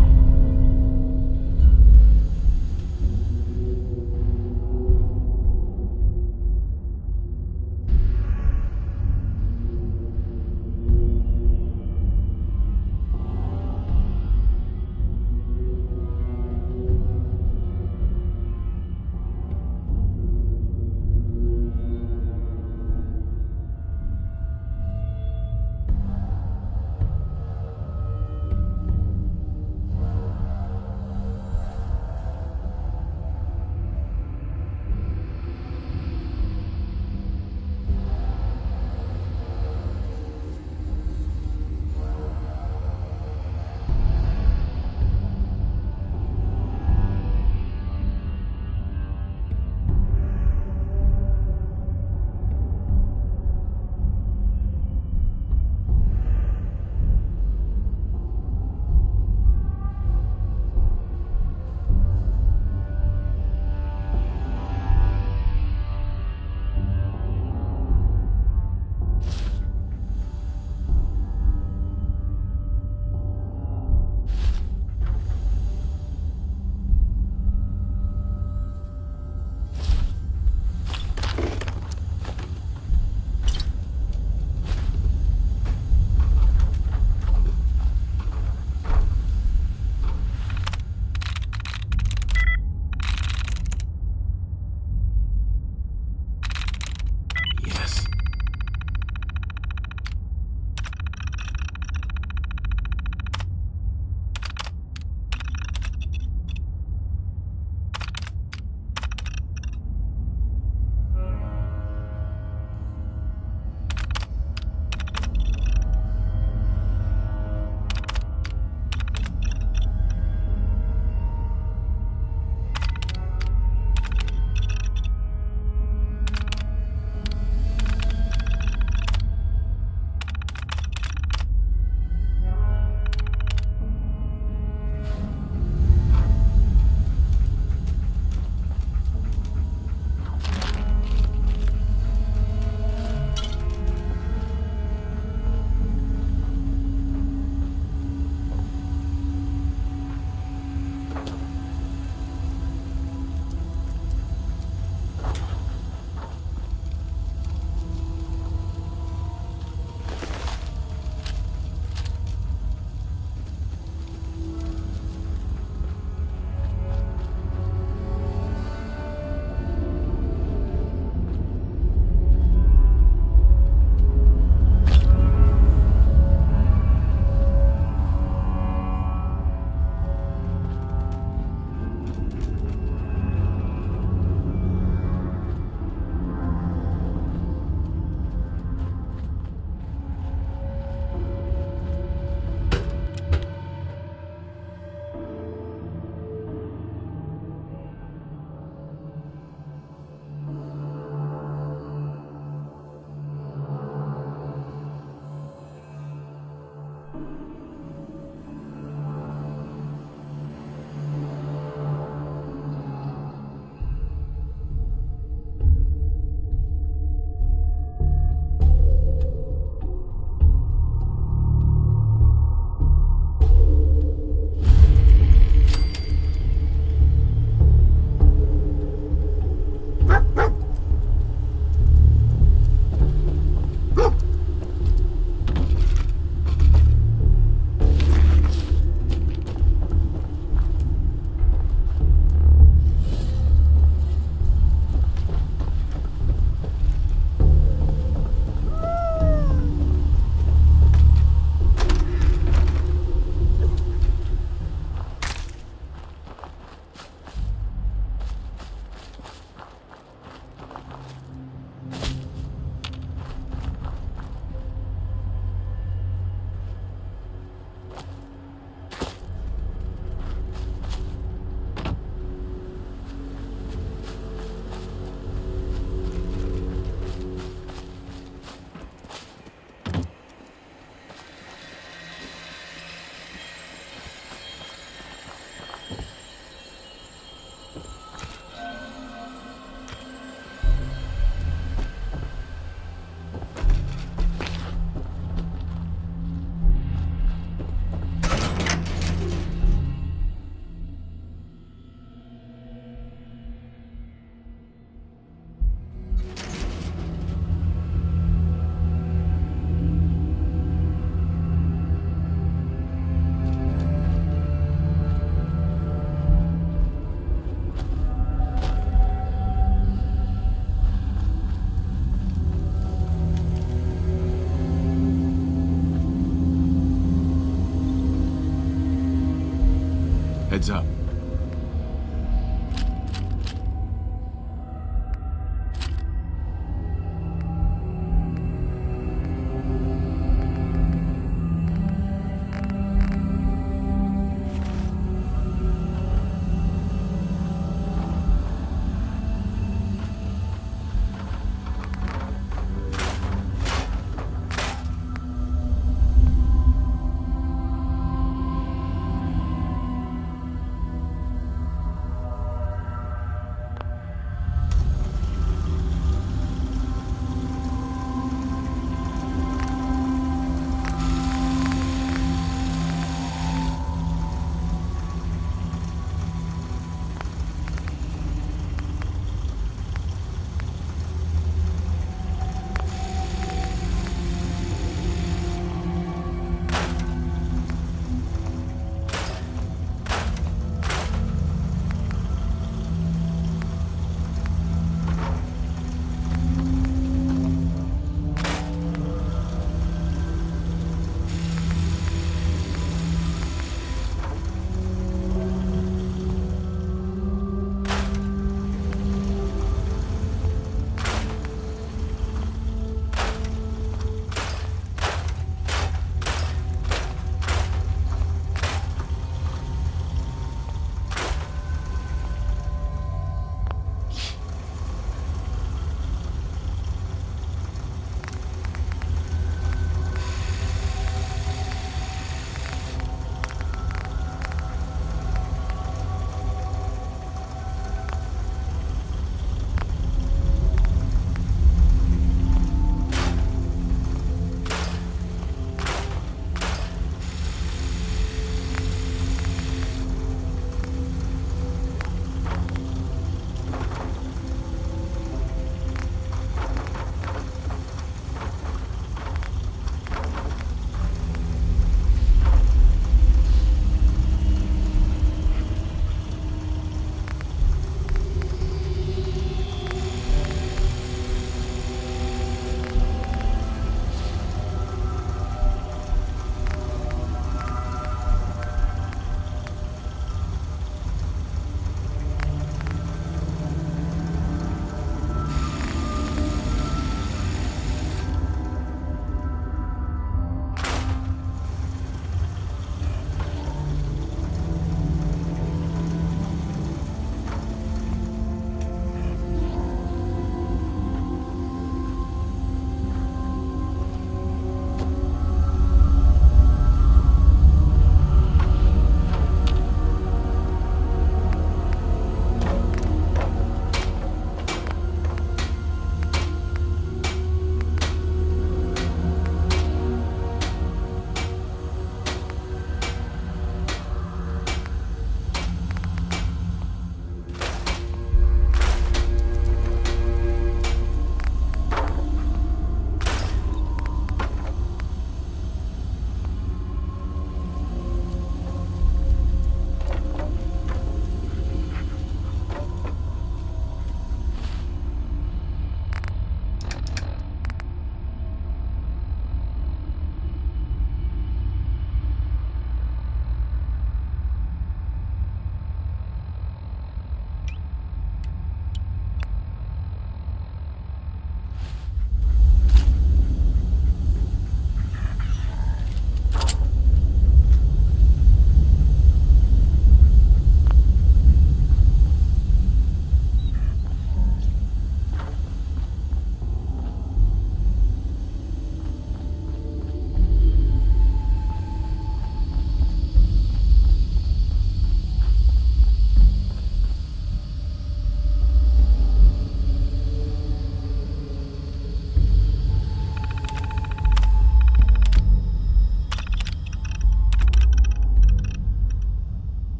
Heads up.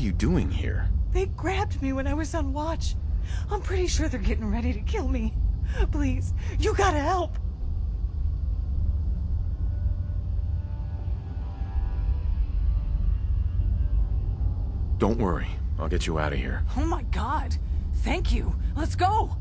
you doing here? They grabbed me when I was on watch. I'm pretty sure they're getting ready to kill me. Please, you gotta help. Don't worry. I'll get you out of here. Oh my god. Thank you. Let's go.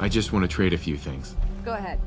I just want to trade a few things. Go ahead.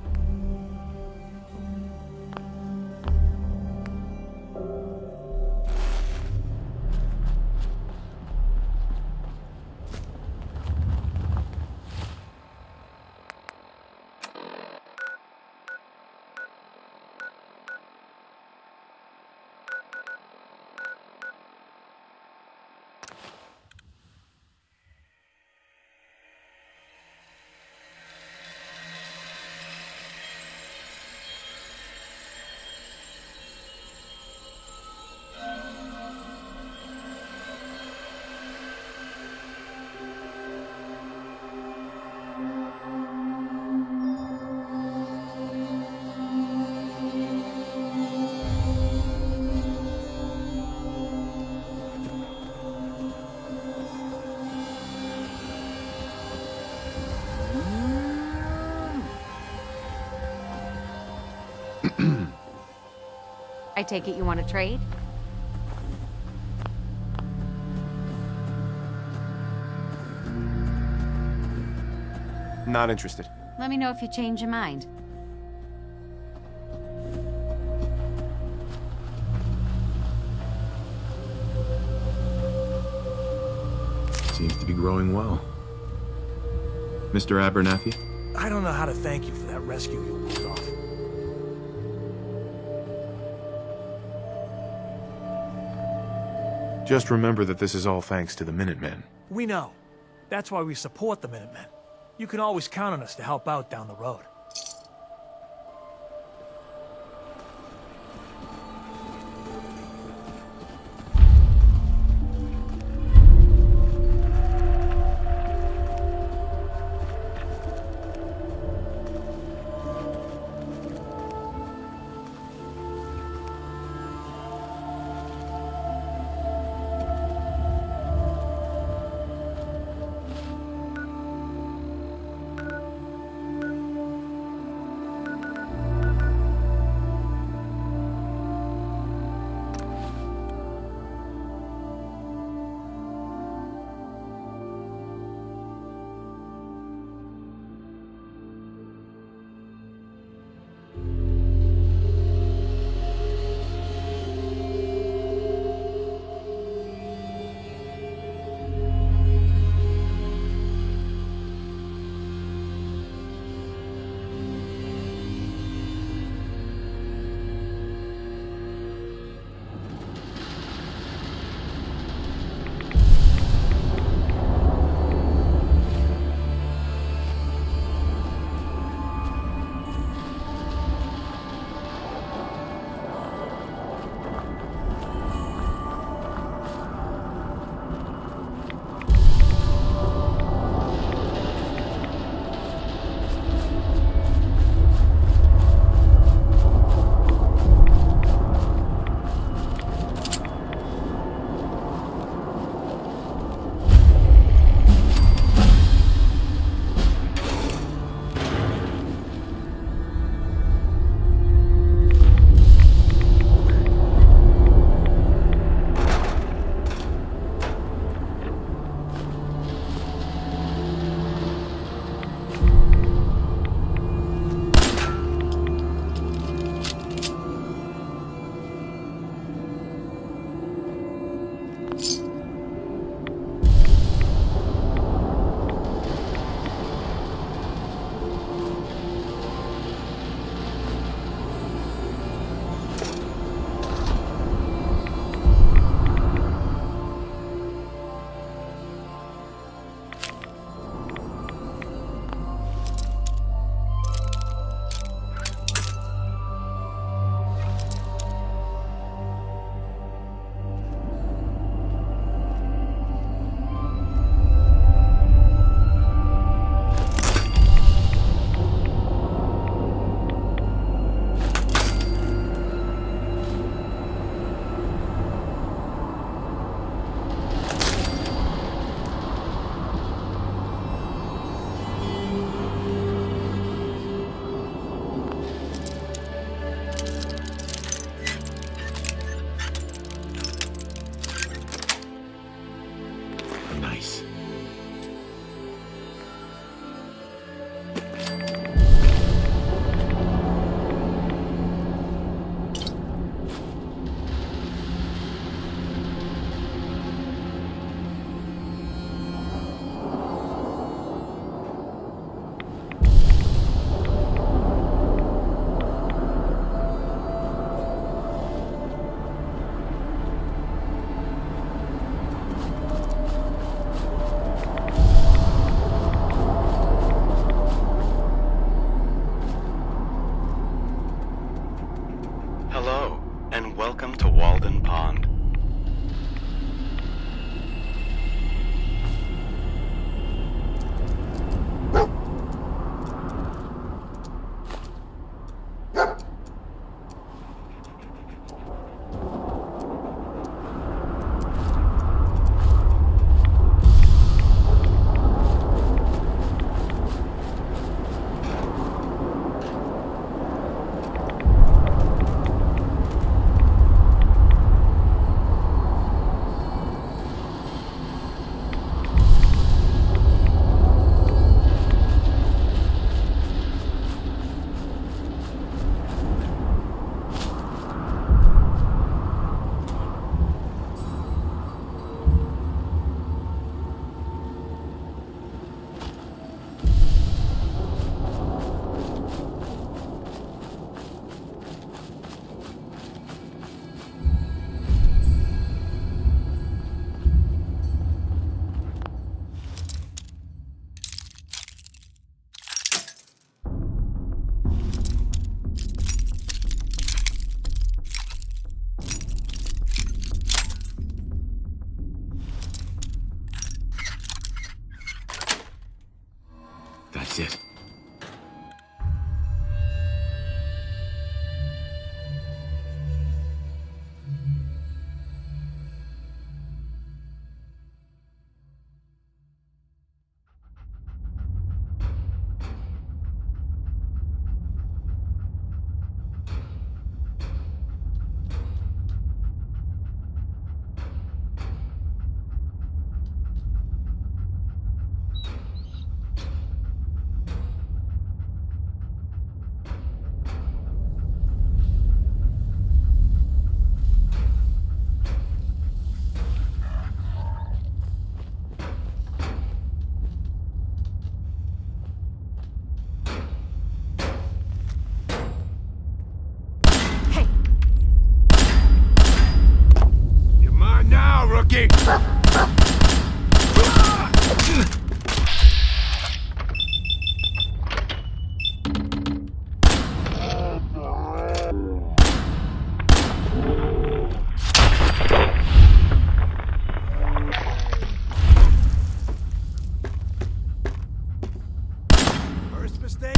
I take it you want to trade? Not interested. Let me know if you change your mind. Seems to be growing well. Mr. Abernathy? I don't know how to thank you for that rescue you pulled off. Just remember that this is all thanks to the Minutemen. We know. That's why we support the Minutemen. You can always count on us to help out down the road. That's it. You're mine now, rookie! First mistake.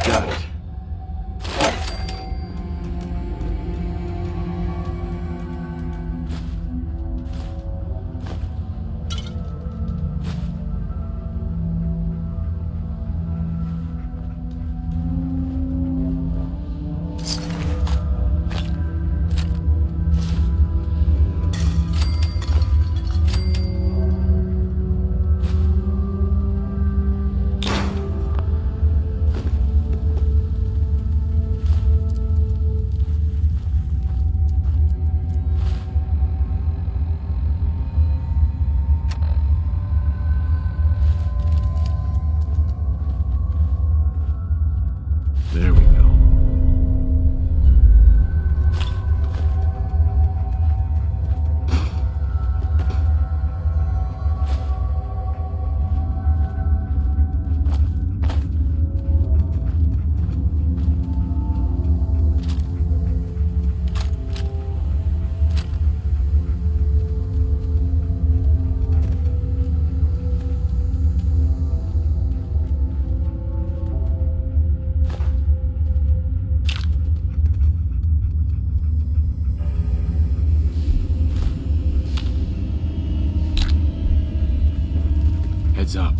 Got it. There we go. Heads up.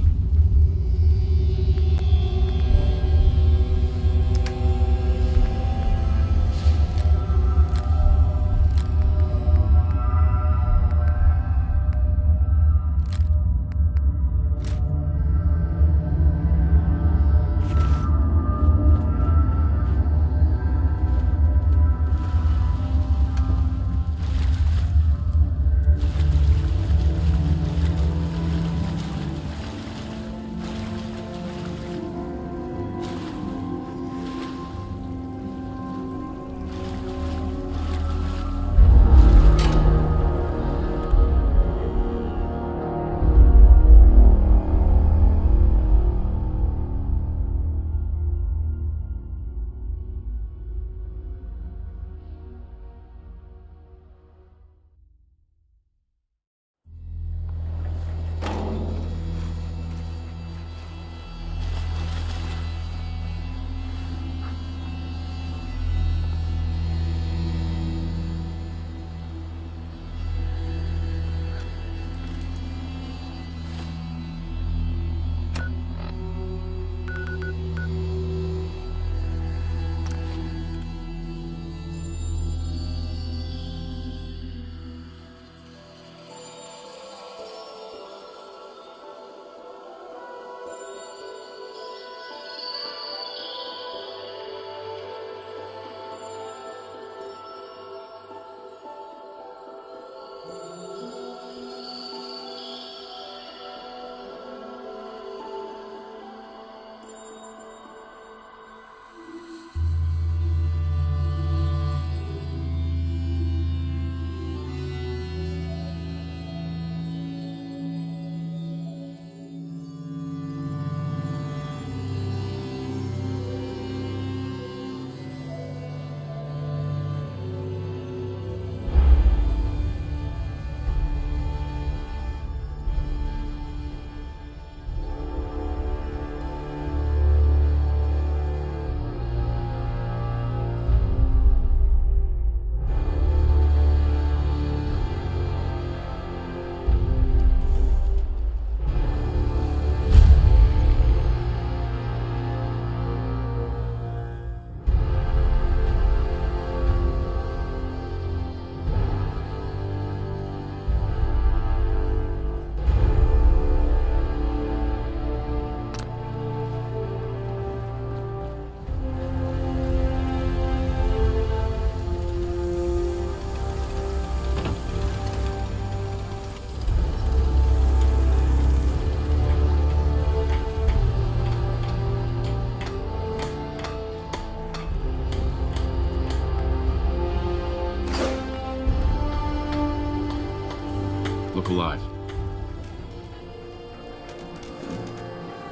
alive.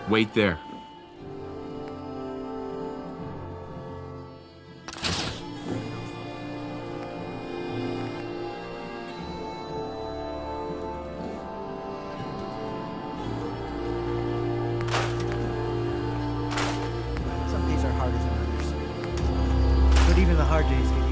Wait there. Some days are harder than others. But even the hard days get easier.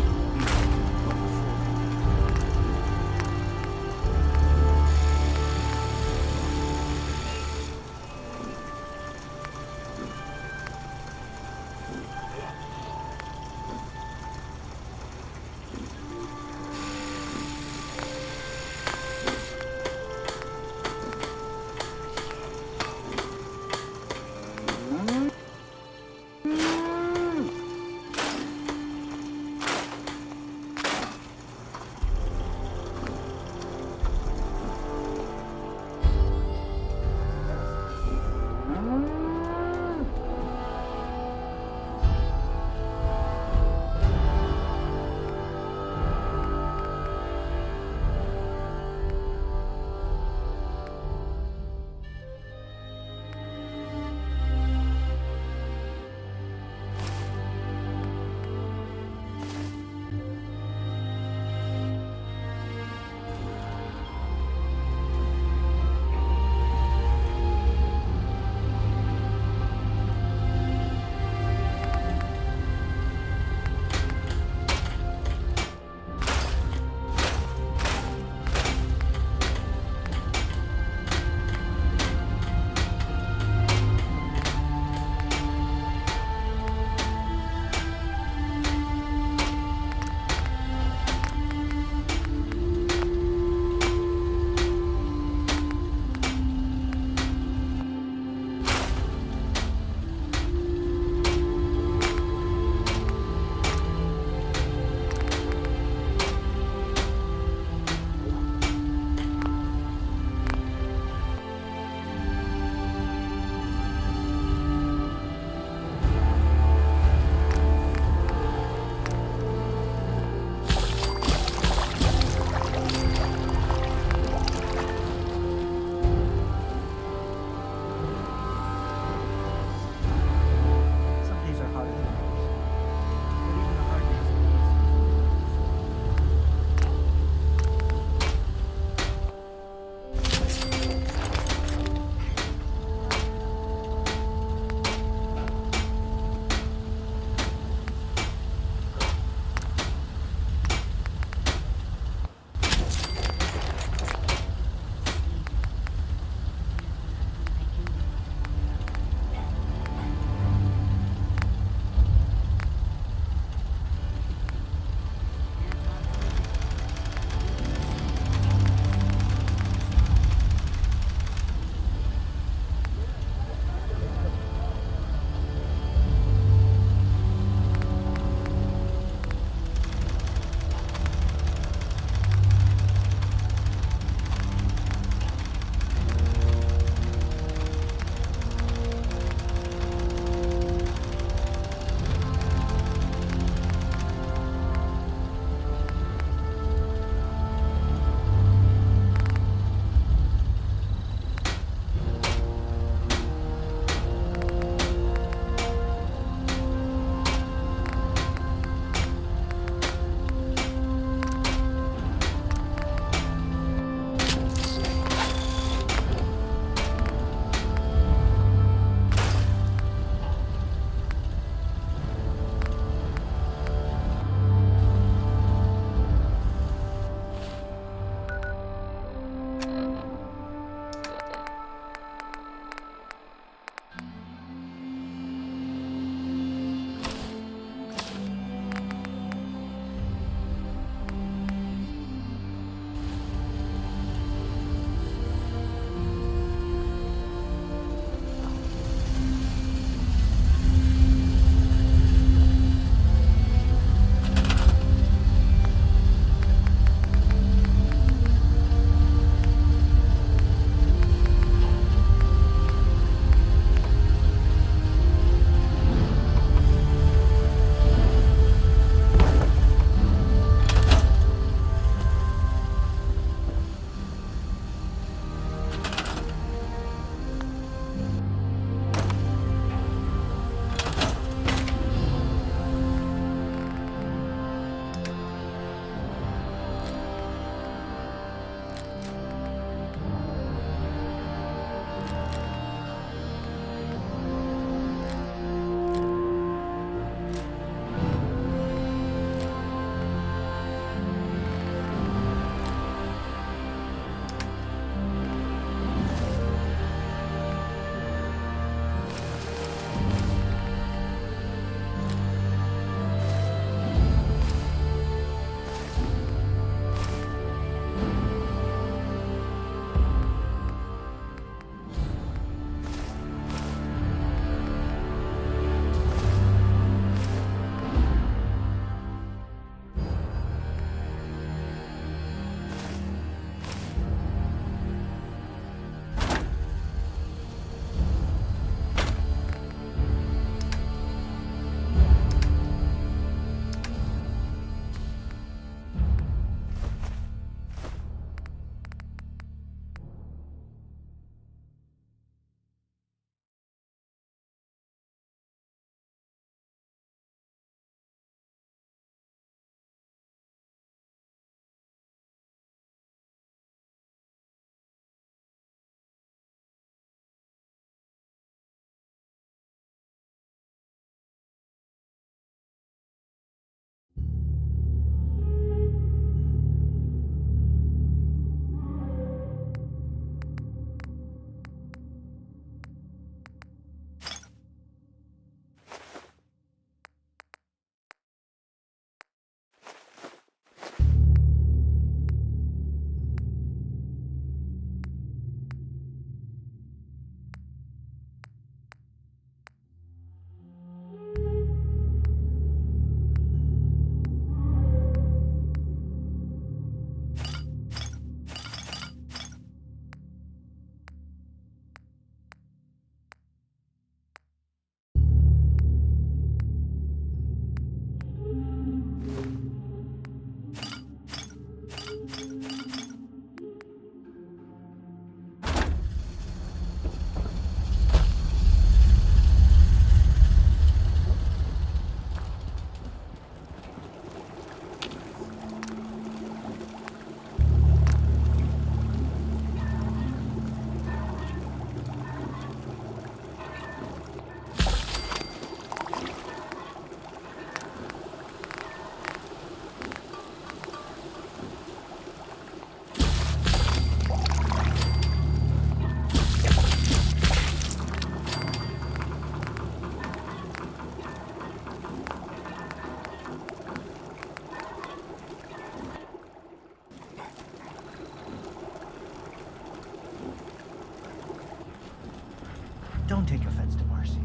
Don't take offense to Marcy.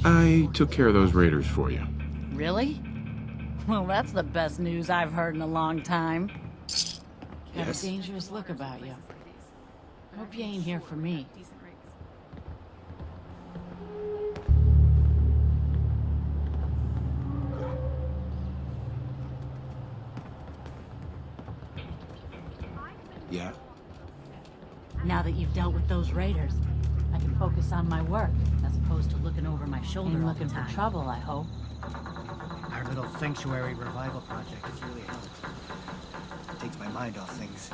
I took care of those raiders for you. Really? Well, that's the best news I've heard in a long time. Got a dangerous look about you. Hope you ain't here for me. Yeah? Now that you've dealt with those raiders, I can focus on my work as opposed to looking over my shoulder all the time. Looking for trouble, I hope. Our little sanctuary revival project has really helped. It takes my mind off things.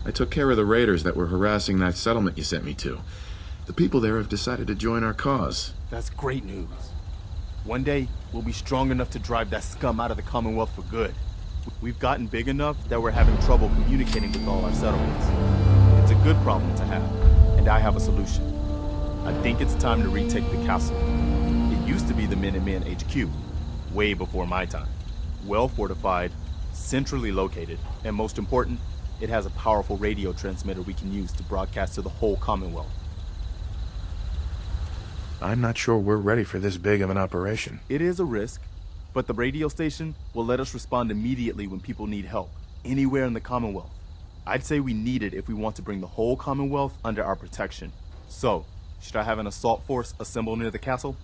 I took care of the raiders that were harassing that settlement you sent me to. The people there have decided to join our cause. That's great news. One day, we'll be strong enough to drive that scum out of the Commonwealth for good. We've gotten big enough that we're having trouble communicating with all our settlements. It's a good problem to have, and I have a solution. I think it's time to retake the castle. It used to be the Minutemen HQ, way before my time. Well fortified, centrally located, and most important, it has a powerful radio transmitter we can use to broadcast to the whole Commonwealth. I'm not sure we're ready for this big of an operation. It is a risk, but the radio station will let us respond immediately when people need help, anywhere in the Commonwealth. I'd say we need it if we want to bring the whole Commonwealth under our protection. So, should I have an assault force assemble near the castle?